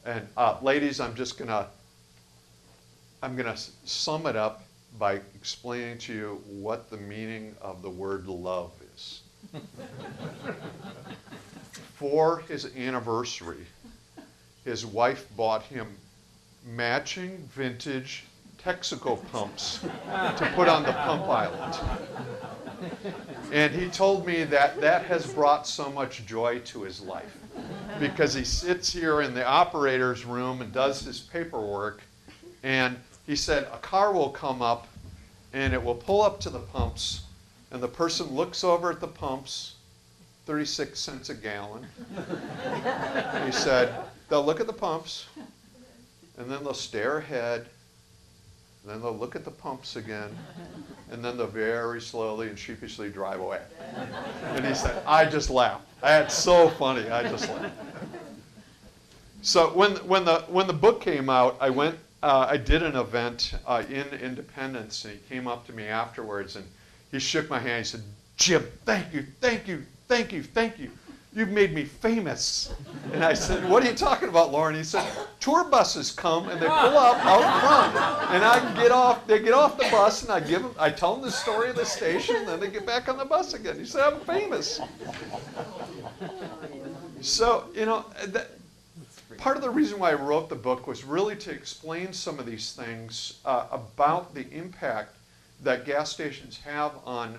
Speaker 1: And ladies, I'm gonna sum it up by explaining to you what the meaning of the word love is. For his anniversary, his wife bought him matching vintage Texaco pumps to put on the pump island. And he told me that that has brought so much joy to his life because he sits here in the operator's room and does his paperwork, and he said a car will come up and it will pull up to the pumps, and the person looks over at the pumps, 36 cents a gallon. He said they'll look at the pumps and then they'll stare ahead, and then they'll look at the pumps again, and then they'll very slowly and sheepishly drive away. And he said, I just laughed. That's so funny. I just laughed. So when the book came out, I did an event in Independence, and he came up to me afterwards and he shook my hand. He said, Jim, thank you, thank you, thank you, thank you. You've made me famous. And I said, what are you talking about, Lauren? He said, tour buses come and they pull up out front, and they get off the bus, and I tell them the story of the station, and then they get back on the bus again. He said, I'm famous. So, part of the reason why I wrote the book was really to explain some of these things about the impact that gas stations have on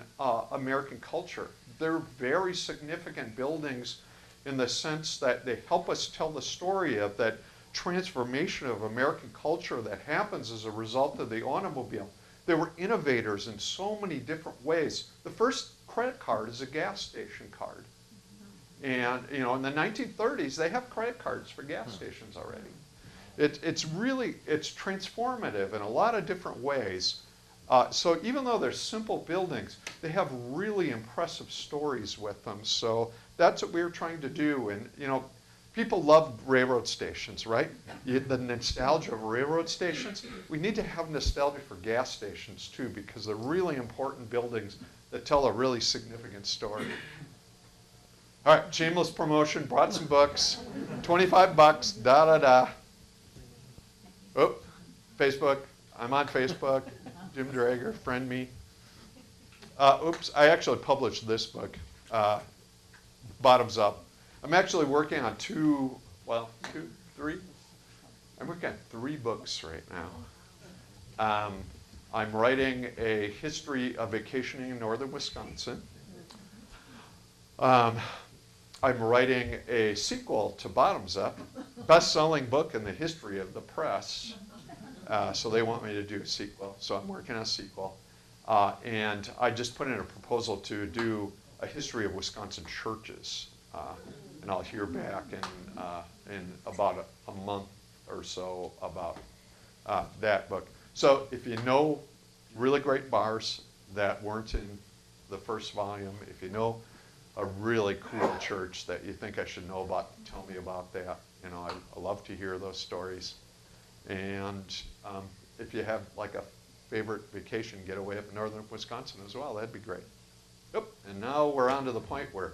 Speaker 1: American culture. They're very significant buildings in the sense that they help us tell the story of that transformation of American culture that happens as a result of the automobile. They were innovators in so many different ways. The first credit card is a gas station card. And in the 1930s, they have credit cards for gas stations already. It's transformative in a lot of different ways. So even though they're simple buildings, they have really impressive stories with them. So that's what we were trying to do. And people love railroad stations, right? The nostalgia of railroad stations. We need to have nostalgia for gas stations too, because they're really important buildings that tell a really significant story. All right, shameless promotion, brought some books, $25, da-da-da. Oh, Facebook, I'm on Facebook, Jim Drager, friend me. Oops, I actually published this book, Bottoms Up. I'm actually working on I'm working on 3 books right now. I'm writing a history of vacationing in northern Wisconsin. I'm writing a sequel to Bottoms Up, best-selling book in the history of the press. So they want me to do a sequel. So I'm working on a sequel. And I just put in a proposal to do a history of Wisconsin churches. And I'll hear back in about a month or so about that book. So if you know really great bars that weren't in the first volume, if you know a really cool church that you think I should know about, tell me about that. I love to hear those stories. And if you have like a favorite vacation getaway up in northern Wisconsin as well, that'd be great. Yep. And now we're on to the point where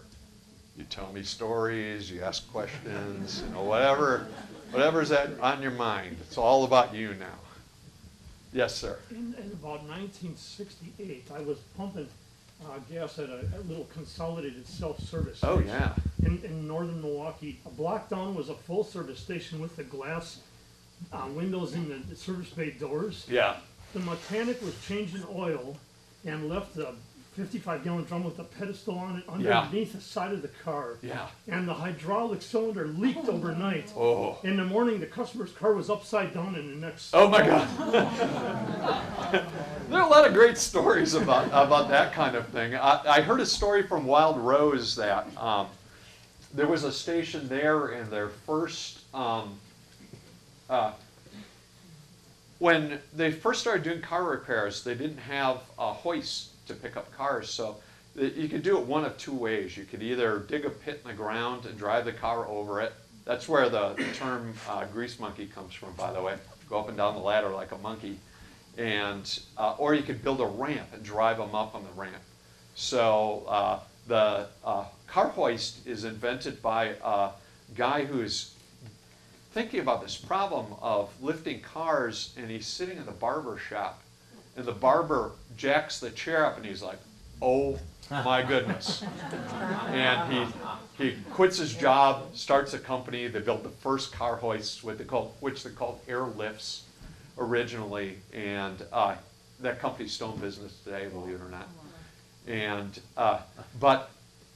Speaker 1: you tell me stories, you ask questions, whatever's on your mind. It's all about you now. Yes, sir.
Speaker 4: In about 1968, I was pumping gas at a little consolidated self-service station.
Speaker 1: Oh, yeah.
Speaker 4: In northern Milwaukee. A block down was a full-service station with the glass windows in the service bay doors.
Speaker 1: Yeah.
Speaker 4: The mechanic was changing oil and left the 55-gallon drum with a pedestal on it underneath the side of the car.
Speaker 1: Yeah.
Speaker 4: And the hydraulic cylinder leaked overnight.
Speaker 1: Oh.
Speaker 4: In the morning, the customer's car was upside down in the next.
Speaker 1: Oh my God. There are a lot of great stories about that kind of thing. I heard a story from Wild Rose that there was a station there in their first, when they first started doing car repairs, they didn't have a hoist to pick up cars. So you could do it one of 2 ways. You could either dig a pit in the ground and drive the car over it, That's where the term grease monkey comes from, by the way. Go up and down the ladder like a monkey. And, or you could build a ramp and drive them up on the ramp. So the car hoist is invented by a guy who's thinking about this problem of lifting cars, and he's sitting in the barber shop, and the barber jacks the chair up, and he's like, oh my goodness. And he quits his job, starts a company. They built the first car hoists, which they called airlifts originally, and that company's still in business today, believe it or not. And but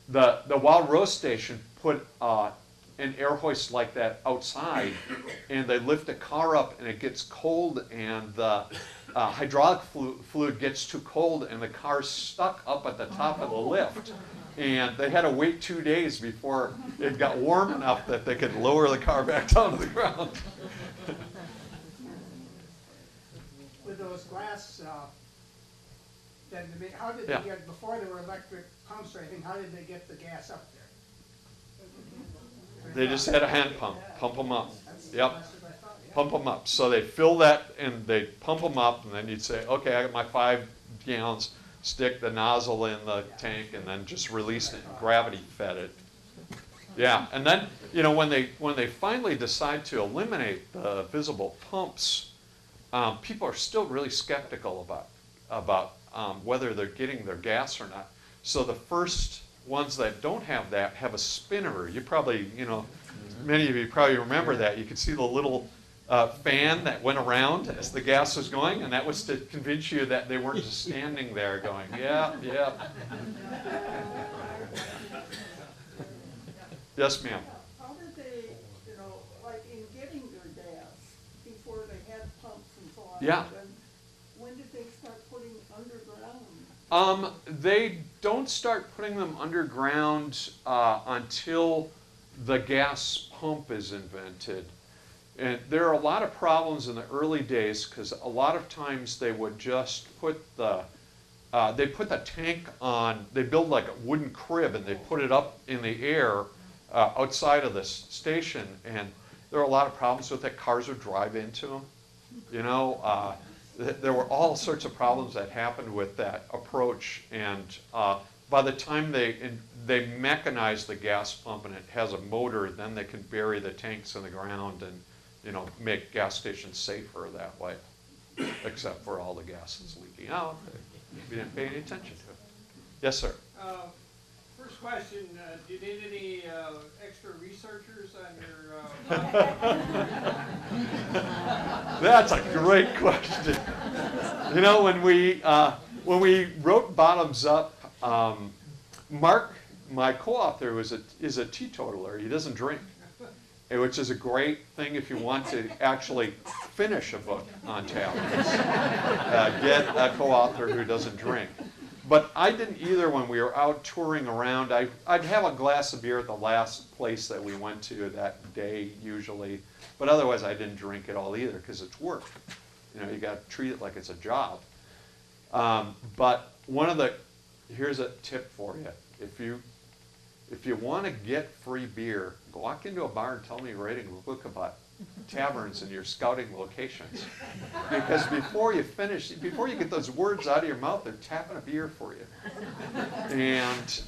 Speaker 1: the Wild Rose Station put an air hoist like that outside, and they lift a car up, and it gets cold, and the hydraulic fluid gets too cold, and the car's stuck up at the top of the lift. And they had to wait 2 days before it got warm enough that they could lower the car back down to the ground.
Speaker 5: With those glass, how did they
Speaker 1: Yeah.
Speaker 5: get, before there were electric pumps or anything, how did they get the gas up there?
Speaker 1: They just had a hand pump them up. Yep.
Speaker 5: That's what I thought, yeah.
Speaker 1: Pump them up. So they fill that, and they pump them up, and then you'd say, okay, I got my 5 gallons, stick the nozzle in the tank, and then just release it, and gravity fed it. Yeah, and then, you know, when they finally decide to eliminate the visible pumps, people are still really skeptical about whether they're getting their gas or not. So the first ones that don't have that have a spinner. You probably, you know, many of you probably remember that. You could see the little fan that went around as the gas was going, and that was to convince you that they weren't just standing there going, yeah, yeah. Yes, ma'am.
Speaker 6: How did they, you know, like in getting their gas before they had pumps and so on?
Speaker 1: Yeah.
Speaker 6: And when did they start putting underground?
Speaker 1: They don't start putting them underground until the gas pump is invented. And there are a lot of problems in the early days because a lot of times they would just put the tank on, they build like a wooden crib and they put it up in the air outside of this station, and there are a lot of problems with it. Cars would drive into them, you know. There were all sorts of problems that happened with that approach, and by the time they mechanize the gas pump and it has a motor, then they can bury the tanks in the ground and, you know, make gas stations safer that way, except for all the gas is leaking out. We didn't pay any attention to it. Yes, sir.
Speaker 7: First question, did any extra researchers on your
Speaker 1: That's a great question. You know, when we wrote Bottoms Up, Mark, my co-author, is a teetotaler. He doesn't drink, which is a great thing if you want to actually finish a book on taverns. Get a co-author who doesn't drink. But I didn't either when we were out touring around. I'd have a glass of beer at the last place that we went to that day usually, but otherwise I didn't drink at all either because it's work. You know, you got to treat it like it's a job. But here's a tip for you. If you want to get free beer, walk into a bar and tell me you're writing a book about taverns and your scouting locations. Because before you get those words out of your mouth, they're tapping a beer for you. And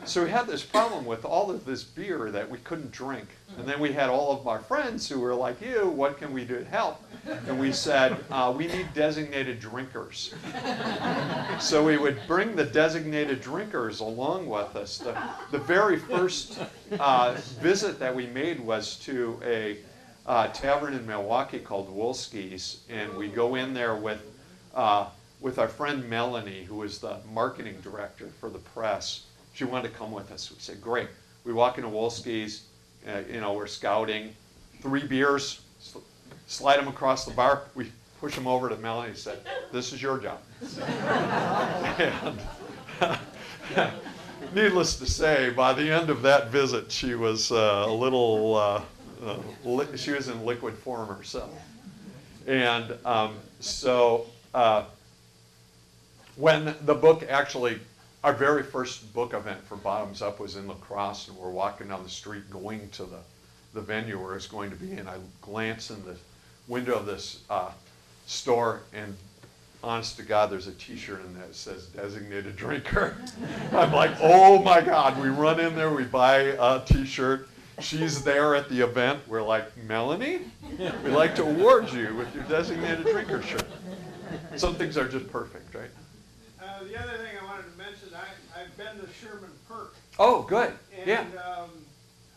Speaker 1: so we had this problem with all of this beer that we couldn't drink. And then we had all of our friends who were like you, what can we do to help? And we said, we need designated drinkers. So we would bring the designated drinkers along with us. The very first visit that we made was to a tavern in Milwaukee called Wolski's, and we go in there with our friend Melanie, who was the marketing director for the press. She wanted to come with us. We said, great. We walk into Wolski's, you know, we're scouting, 3 beers, slide them across the bar. We push them over to Melanie and said, this is your job. And, needless to say, by the end of that visit, she was a little, she was in liquid form herself. And so when the book actually, our very first book event for Bottoms Up was in La Crosse, and we're walking down the street going to the venue where it's going to be, and I glance in the window of this store, and honest to God, there's a T-shirt in there that says designated drinker. I'm like, oh my God, we run in there, we buy a T-shirt. She's there at the event. We're like, Melanie, we'd like to award you with your designated drinker shirt. Some things are just perfect, right?
Speaker 7: The other thing I wanted to mention, I've been to Sherman Perk.
Speaker 1: Oh, good. Yeah.
Speaker 7: And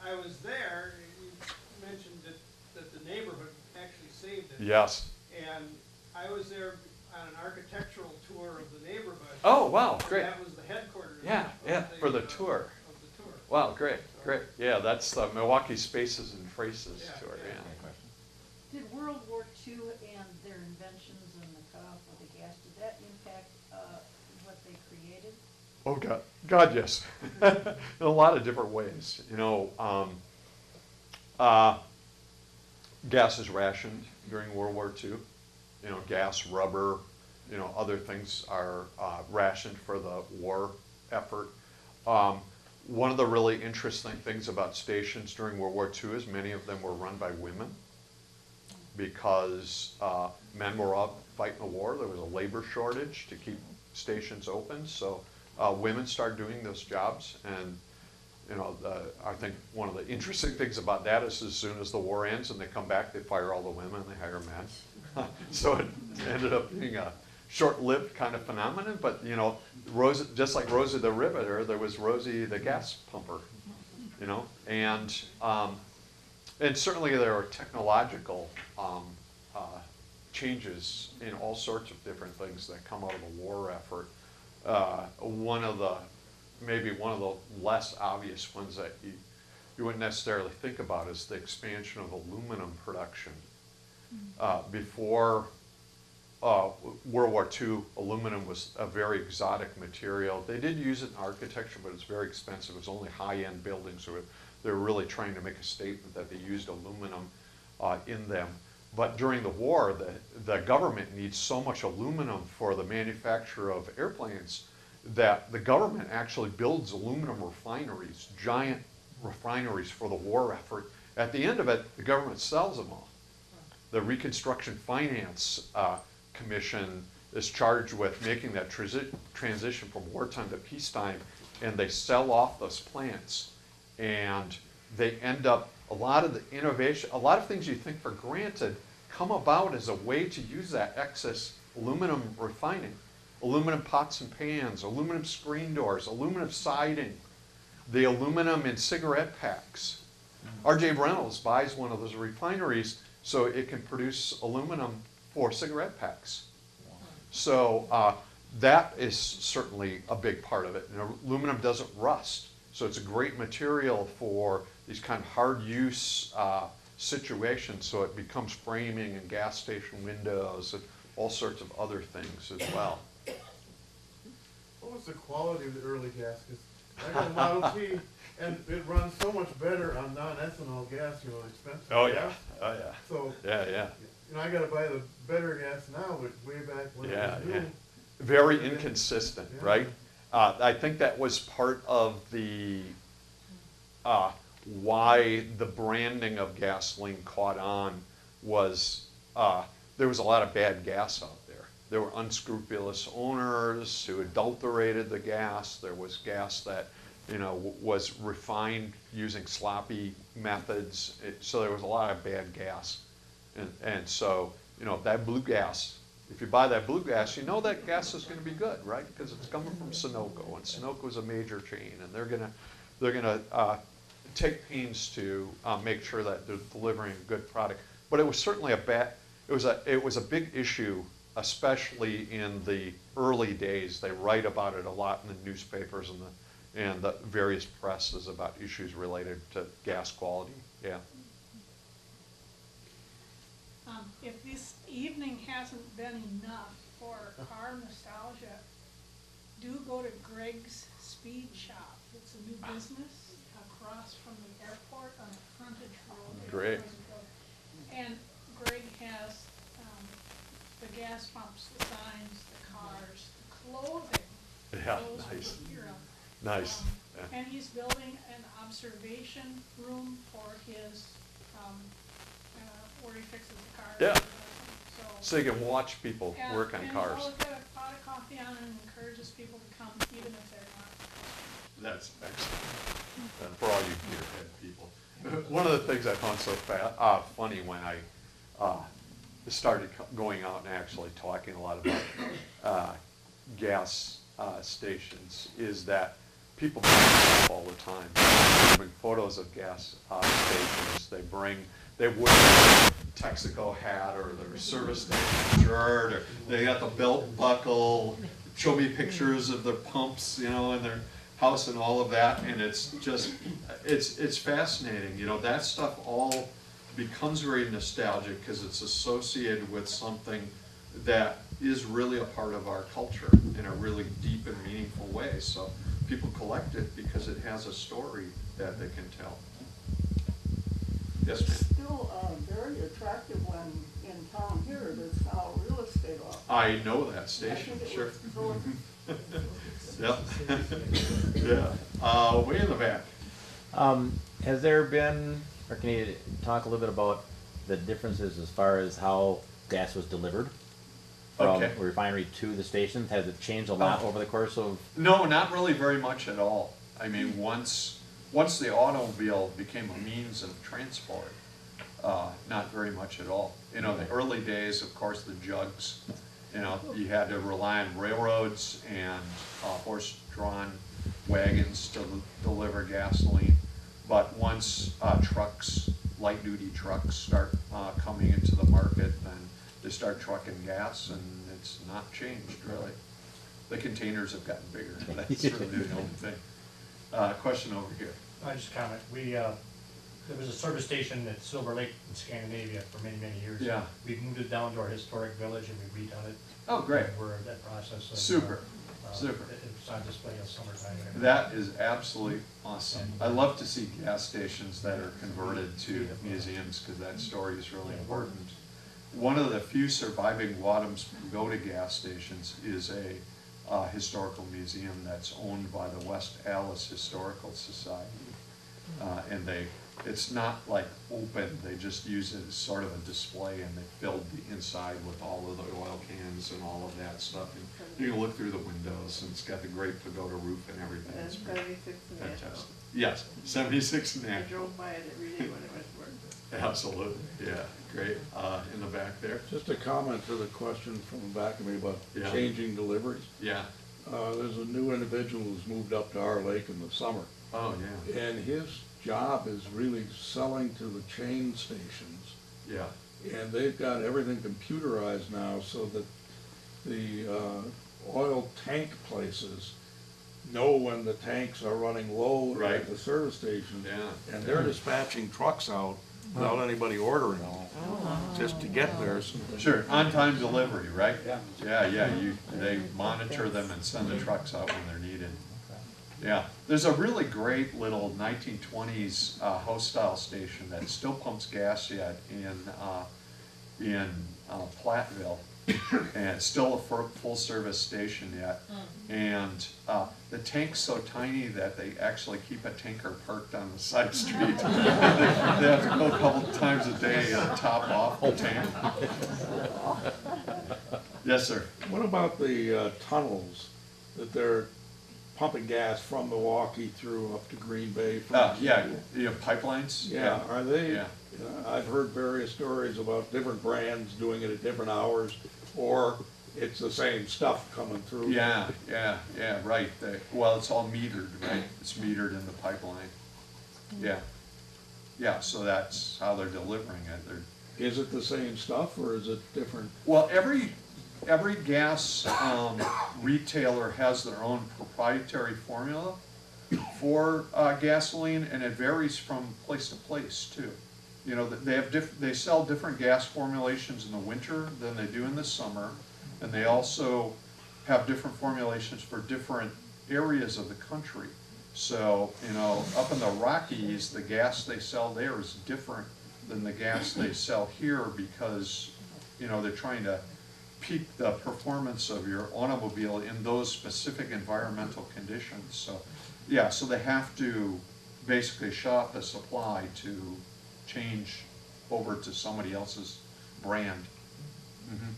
Speaker 7: I was there, and you mentioned that the neighborhood actually saved it.
Speaker 1: Yes.
Speaker 7: And I was there on an architectural tour of the neighborhood.
Speaker 1: Oh, wow,
Speaker 7: And
Speaker 1: great.
Speaker 7: that was the headquarters.
Speaker 1: Yeah,
Speaker 7: of
Speaker 1: yeah, for the tour.
Speaker 7: Of the tour.
Speaker 1: Wow, great, great. Yeah, that's the Milwaukee Spaces and Phrases
Speaker 7: Yeah,
Speaker 1: tour,
Speaker 7: yeah.
Speaker 1: yeah.
Speaker 8: Did World War II and their inventions and the cutoff of the gas, did that impact what they created?
Speaker 1: Oh, God, yes. In a lot of different ways. You know, gas is rationed during World War II. You know, gas, rubber, you know, other things are rationed for the war effort. One of the really interesting things about stations during World War II is many of them were run by women because men were out fighting the war. There was a labor shortage to keep stations open, so women started doing those jobs. And you know, I think one of the interesting things about that is as soon as the war ends and they come back, they fire all the women and they hire men. So it ended up being a short-lived kind of phenomenon, but you know, just like Rosie the Riveter, there was Rosie the gas pumper, you know, and certainly there are technological changes in all sorts of different things that come out of the war effort. Maybe one of the less obvious ones that you wouldn't necessarily think about is the expansion of aluminum production. Before World War II, aluminum was a very exotic material. They did use it in architecture, but it's very expensive. It was only high-end buildings, so they were really trying to make a statement that they used aluminum in them. But during the war, the government needs so much aluminum for the manufacture of airplanes that the government actually builds aluminum refineries, giant refineries for the war effort. At the end of it, the government sells them all. The Reconstruction Finance Commission is charged with making that transition from wartime to peacetime, and they sell off those plants. And they end up, a lot of the innovation, a lot of things you think for granted come about as a way to use that excess aluminum refining. Aluminum pots and pans, aluminum screen doors, aluminum siding, the aluminum in cigarette packs. R.J. Reynolds buys one of those refineries so it can produce aluminum for cigarette packs. So that is certainly a big part of it. And aluminum doesn't rust, so it's a great material for these kind of hard use situations, so it becomes framing and gas station windows and all sorts of other things as well.
Speaker 9: What was the quality of the early gas? Because I got a Model T, and it runs so much better on non-ethanol gas, you know, expensive gas.
Speaker 1: Oh yeah.
Speaker 9: So,
Speaker 1: Yeah.
Speaker 9: you know, I gotta buy the better gas now, but way back when it was new.
Speaker 1: Very inconsistent,
Speaker 9: Yeah.
Speaker 1: right? I think that was part of the why the branding of gasoline caught on was there was a lot of bad gas out there. There were unscrupulous owners who adulterated the gas. There was gas that, you know, was refined using sloppy methods. So there was a lot of bad gas. And so, you know, that blue gas, if you buy that blue gas, you know that gas is going to be good, right? Because it's coming from Sunoco, and Sunoco is a major chain, and they're gonna take pains to make sure that they're delivering a good product. But it was certainly it was a big issue, especially in the early days. They write about it a lot in the newspapers and the various presses about issues related to gas quality. Yeah.
Speaker 6: If this evening hasn't been enough for car nostalgia, do go to Greg's Speed Shop. It's a new business across from the airport on the frontage road.
Speaker 1: Great.
Speaker 6: And Greg has the gas pumps, the signs, the cars, the clothing.
Speaker 1: Yeah,
Speaker 6: Those
Speaker 1: nice.
Speaker 6: here.
Speaker 1: Nice. Yeah.
Speaker 6: And he's building an observation room for his where he fixes the cars.
Speaker 1: Yeah.
Speaker 6: So,
Speaker 1: So you can watch people
Speaker 6: and-
Speaker 1: work on
Speaker 6: and
Speaker 1: cars.
Speaker 6: he'll get a pot of coffee on and encourages people to come even if they're not.
Speaker 1: That's excellent. And for all you gearhead people. One of the things I found so funny when I started going out and actually talking a lot about gas stations is that people bring stuff all the time. They bring photos of gas stations. They wear their Texaco hat or their service station shirt, or they got the belt buckle. Show me pictures of their pumps, you know, and their house and all of that, and it's just, it's fascinating, you know, that stuff all becomes very nostalgic because it's associated with something that is really a part of our culture in a really deep and meaningful way, so people collect it because it has a story that they can tell. Yes, ma'am?
Speaker 2: Still very attractive one in town here, there's now a real estate office.
Speaker 1: I know that station,
Speaker 2: I think it
Speaker 1: sure.
Speaker 2: was
Speaker 1: Yep. Yeah, way in the back.
Speaker 10: Has there been, or can you talk a little bit about the differences as far as how gas was delivered from
Speaker 1: Okay.
Speaker 10: a refinery to the stations? Has it changed a lot over the course of?
Speaker 1: No, not really very much at all. I mean, once the automobile became a means of transport, not very much at all. You know, the early days, of course, the jugs, you know, you had to rely on railroads and horse-drawn wagons to deliver gasoline. But once trucks, light-duty trucks start coming into the market, then they start trucking gas, and it's not changed, really. The containers have gotten bigger. That's really the only thing. Question over here.
Speaker 11: I just comment, there was a service station at Silver Lake in Scandinavia for many, many years.
Speaker 1: Yeah.
Speaker 11: We've moved it down to our historic village and we redone it.
Speaker 1: Oh, great.
Speaker 11: And we're in that process of.
Speaker 1: Super, super.
Speaker 11: It's on display in summertime. and everything.
Speaker 1: That is absolutely awesome. I love to see gas stations that are converted to museums because that story is really important. One of the few surviving Wadhams Pagoda gas stations is a historical museum that's owned by the West Allis Historical Society. And it's not like open, they just use it as sort of a display, and they filled the inside with all of the oil cans and all of that stuff. And you can look through the windows, and it's got the great pagoda roof and everything.
Speaker 12: And
Speaker 1: It's
Speaker 12: 76
Speaker 1: fantastic.
Speaker 12: National.
Speaker 1: Yes, 76
Speaker 12: I
Speaker 1: National.
Speaker 12: drove by it every day when I went to work.
Speaker 1: Absolutely, yeah, great. In the back there?
Speaker 3: Just a comment to the question from the back of me about
Speaker 1: Yeah.
Speaker 3: changing deliveries.
Speaker 1: Yeah.
Speaker 3: There's a new individual who's moved up to our lake in the summer,
Speaker 1: Oh, yeah,
Speaker 3: and his job is really selling to the chain stations.
Speaker 1: yeah.
Speaker 3: And they've got everything computerized now so that the oil tank places know when the tanks are running low
Speaker 1: Right.
Speaker 3: at the service station.
Speaker 1: Yeah.
Speaker 3: And they're dispatching trucks out without anybody ordering them, just to get there. So
Speaker 1: Sure, on-time delivery, right? Yeah, they monitor them and send the trucks out when they're needed. Yeah, there's a really great little 1920s house-style station that still pumps gas yet in Platteville, and it's still a full-service station yet. And the tank's so tiny that they actually keep a tanker parked on the side street. They have to go a couple times a day and top off the tank. Yes, sir.
Speaker 3: what about the tunnels that they're pumping gas from Milwaukee through up to Green Bay? from-
Speaker 1: Yeah, pipelines?
Speaker 3: Yeah, are they,
Speaker 1: Yeah.
Speaker 3: I've heard various stories about different brands doing it at different hours, or it's the same stuff coming through.
Speaker 1: Yeah, right. Well, it's all metered, right? It's metered in the pipeline. Yeah, so that's how they're delivering it.
Speaker 3: Is it the same stuff, or is it different?
Speaker 1: Well, every gas retailer has their own proprietary formula for gasoline, and it varies from place to place too. You know, they sell different gas formulations in the winter than they do in the summer, and they also have different formulations for different areas of the country. So, you know, up in the Rockies, the gas they sell there is different than the gas they sell here because, you know, they're trying to peak the performance of your automobile in those specific environmental conditions. So, yeah, so they have to basically shop the supply to change over to somebody else's brand. Mhm.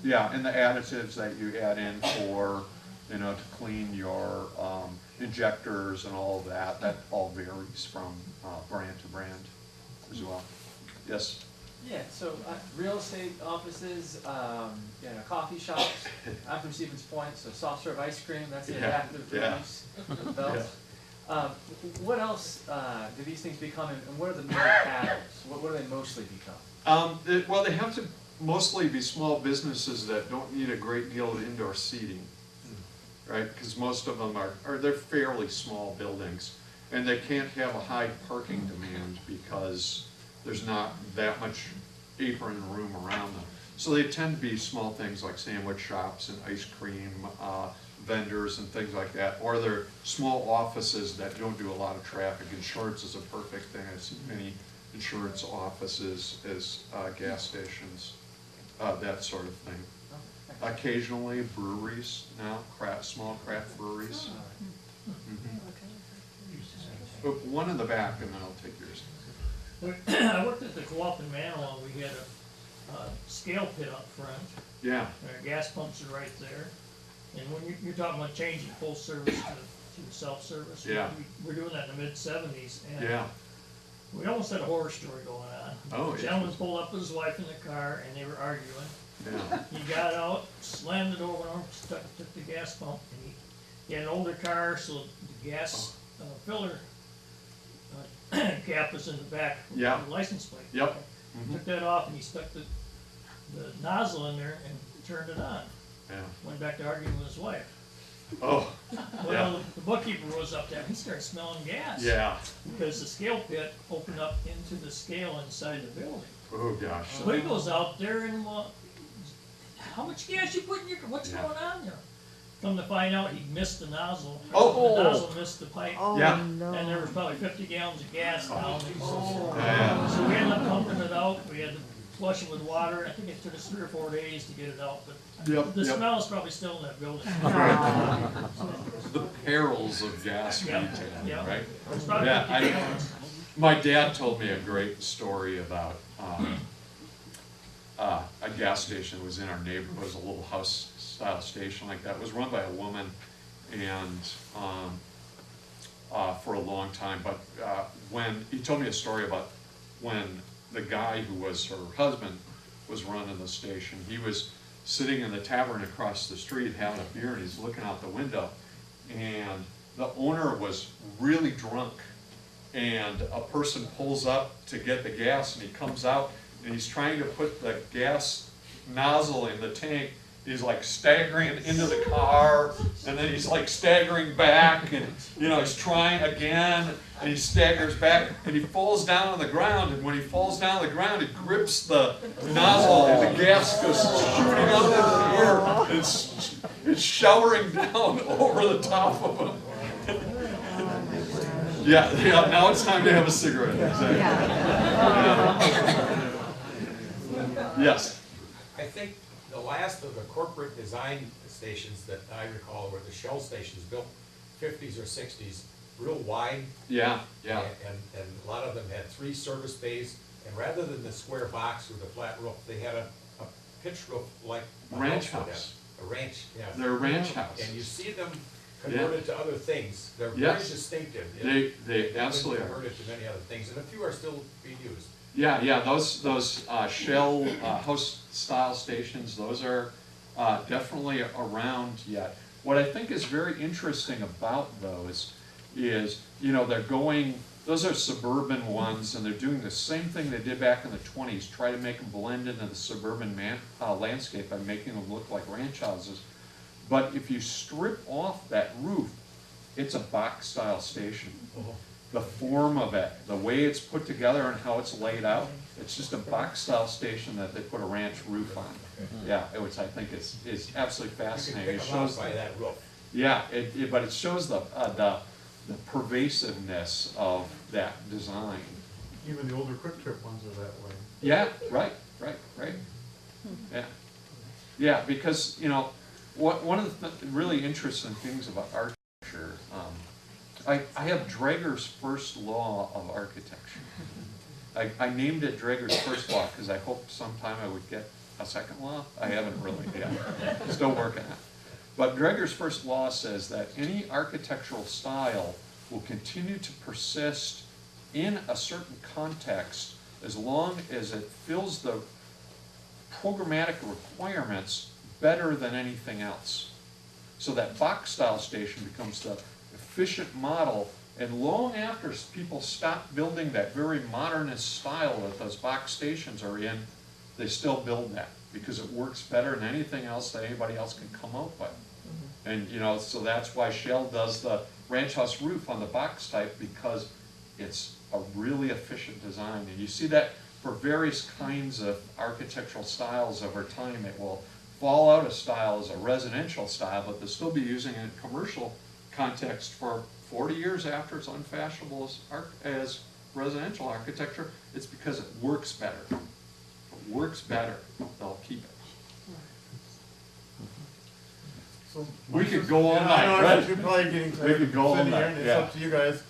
Speaker 1: Yeah, and the additives that you add in for, you know, to clean your injectors and all of that, that all varies from brand to brand as well. Yes?
Speaker 12: Yeah, so real estate offices, you know, coffee shops, I'm from Stevens Point, so soft serve ice cream, that's the
Speaker 1: Yeah,
Speaker 12: adaptive
Speaker 1: yeah.
Speaker 12: release belts. What else do these things become, and what are the main patterns? What do they mostly become?
Speaker 1: Well, they have to mostly be small businesses that don't need a great deal of indoor seating, right? Because most of them they're fairly small buildings, and they can't have a high parking demand because there's not that much apron room around them. So they tend to be small things like sandwich shops and ice cream vendors and things like that, or they're small offices that don't do a lot of traffic. Insurance is a perfect thing. I've seen many insurance offices as gas stations, that sort of thing. Occasionally breweries now, small craft breweries. Mhm. But one in the back, and then I'll take yours.
Speaker 13: I worked at the co-op in Manawa. We had a scale pit up front.
Speaker 1: Yeah.
Speaker 13: Our gas pumps are right there. And when you're talking about changing full service to self-service,
Speaker 1: Yeah.
Speaker 13: we're doing that in the mid-70s. And
Speaker 1: Yeah.
Speaker 13: we almost had a horror story going on.
Speaker 1: Oh,
Speaker 13: The gentleman pulled up with his wife in the car, and they were arguing.
Speaker 1: Yeah.
Speaker 13: He got out, slammed the door on him, took the gas pump, and he had an older car, so the gas filler cap was in the back of
Speaker 1: Yeah.
Speaker 13: the license plate.
Speaker 1: Yep. Mhm.
Speaker 13: Took that off, and he stuck the nozzle in there and turned it on.
Speaker 1: Yeah.
Speaker 13: Went back to arguing with his wife.
Speaker 1: Oh.
Speaker 13: Well, the bookkeeper rose up there, and he started smelling gas.
Speaker 1: Yeah.
Speaker 13: Because the scale pit opened up into the scale inside the building.
Speaker 1: Oh gosh.
Speaker 13: So he goes out there and, how much gas you put in your, what's
Speaker 1: Yeah.
Speaker 13: going on there? Come to find out, he missed the nozzle.
Speaker 1: Oh.
Speaker 13: The nozzle missed the pipe.
Speaker 2: Oh,
Speaker 1: Yeah.
Speaker 2: no.
Speaker 13: And there was probably 50 gallons of gas down there.
Speaker 1: Yeah.
Speaker 13: So we ended up pumping it out. We had to flush it with water. I think it took us 3 or 4 days to get it out, but
Speaker 1: Yep,
Speaker 13: the
Speaker 1: yep.
Speaker 13: smell is probably still in that building.
Speaker 1: The perils of gas
Speaker 13: Yep,
Speaker 1: retail,
Speaker 13: yep.
Speaker 1: right?
Speaker 13: It's probably
Speaker 1: Yeah,
Speaker 13: 50 gallons.
Speaker 1: my dad told me a great story about a gas station that was in our neighborhood. It was a little house-style station like that. It was run by a woman, and for a long time. But when he told me a story about when the guy who was her husband was running the station, he was sitting in the tavern across the street having a beer, and he's looking out the window, and the owner was really drunk, and a person pulls up to get the gas, and he comes out, and he's trying to put the gas nozzle in the tank. He's like staggering into the car, and then he's like staggering back, and you know, he's trying again, and he staggers back, and he falls down on the ground, and when he falls down on the ground, he grips the nozzle, and the gas goes shooting out into the air, and it's showering down over the top of him. Yeah, now it's time to have a cigarette. Exactly. Yeah. Yes.
Speaker 14: I think the last of the corporate design stations that I recall were the Shell stations, built 50s or 60s, real wide.
Speaker 1: Yeah, yeah.
Speaker 14: And a lot of them had 3 service bays, and rather than the square box with a flat roof, they had a pitch roof like a
Speaker 1: Ranch
Speaker 14: would
Speaker 1: house.
Speaker 14: have. A ranch, yeah.
Speaker 1: They're a ranch house.
Speaker 14: And you see them converted to other things. They're very
Speaker 1: Yes.
Speaker 14: distinctive.
Speaker 1: They absolutely are.
Speaker 14: Converted to many other things, and a few are still being used.
Speaker 1: Yeah, yeah, those Shell house-style stations, those are definitely around yet. What I think is very interesting about those is, you know, those are suburban ones, and they're doing the same thing they did back in the 20s, try to make them blend into the suburban landscape by making them look like ranch houses. But if you strip off that roof, it's a box-style station. The form of it, the way it's put together and how it's laid out, it's just a box-style station that they put a ranch roof on. Yeah, which I think is absolutely fascinating.
Speaker 14: You
Speaker 1: It
Speaker 14: can pick them
Speaker 1: shows
Speaker 14: off by that roof.
Speaker 1: Yeah, but it shows the pervasiveness of that design.
Speaker 9: Even the older Quick Trip ones are that way.
Speaker 1: Yeah, right. Yeah, yeah, because you know, one of the really interesting things about architecture. I have Drager's first law of architecture. I named it Draeger's first law because I hoped sometime I would get a second law. I haven't really yet. Still working on it. But Draeger's first law says that any architectural style will continue to persist in a certain context as long as it fills the programmatic requirements better than anything else. So that box style station becomes the efficient model, and long after people stop building that very modernist style that those box stations are in, they still build that because it works better than anything else that anybody else can come up with. And you know, so that's why Shell does the ranch house roof on the box type, because it's a really efficient design. And you see that for various kinds of architectural styles over time. It will fall out of style as a residential style, but they'll still be using it in commercial context for 40 years after it's unfashionable as residential architecture. It's because it works better. If it works better, they'll keep it.
Speaker 9: So
Speaker 1: We could go all
Speaker 9: yeah,
Speaker 1: night,
Speaker 9: I know,
Speaker 1: right?
Speaker 9: you're probably getting tired.
Speaker 1: We could go all
Speaker 9: sitting here,
Speaker 1: night,
Speaker 9: and it's
Speaker 1: yeah.
Speaker 9: up to you guys.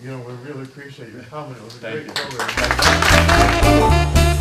Speaker 9: You know, we really appreciate your comment. It was a
Speaker 1: Thank
Speaker 9: great
Speaker 1: you.
Speaker 9: program.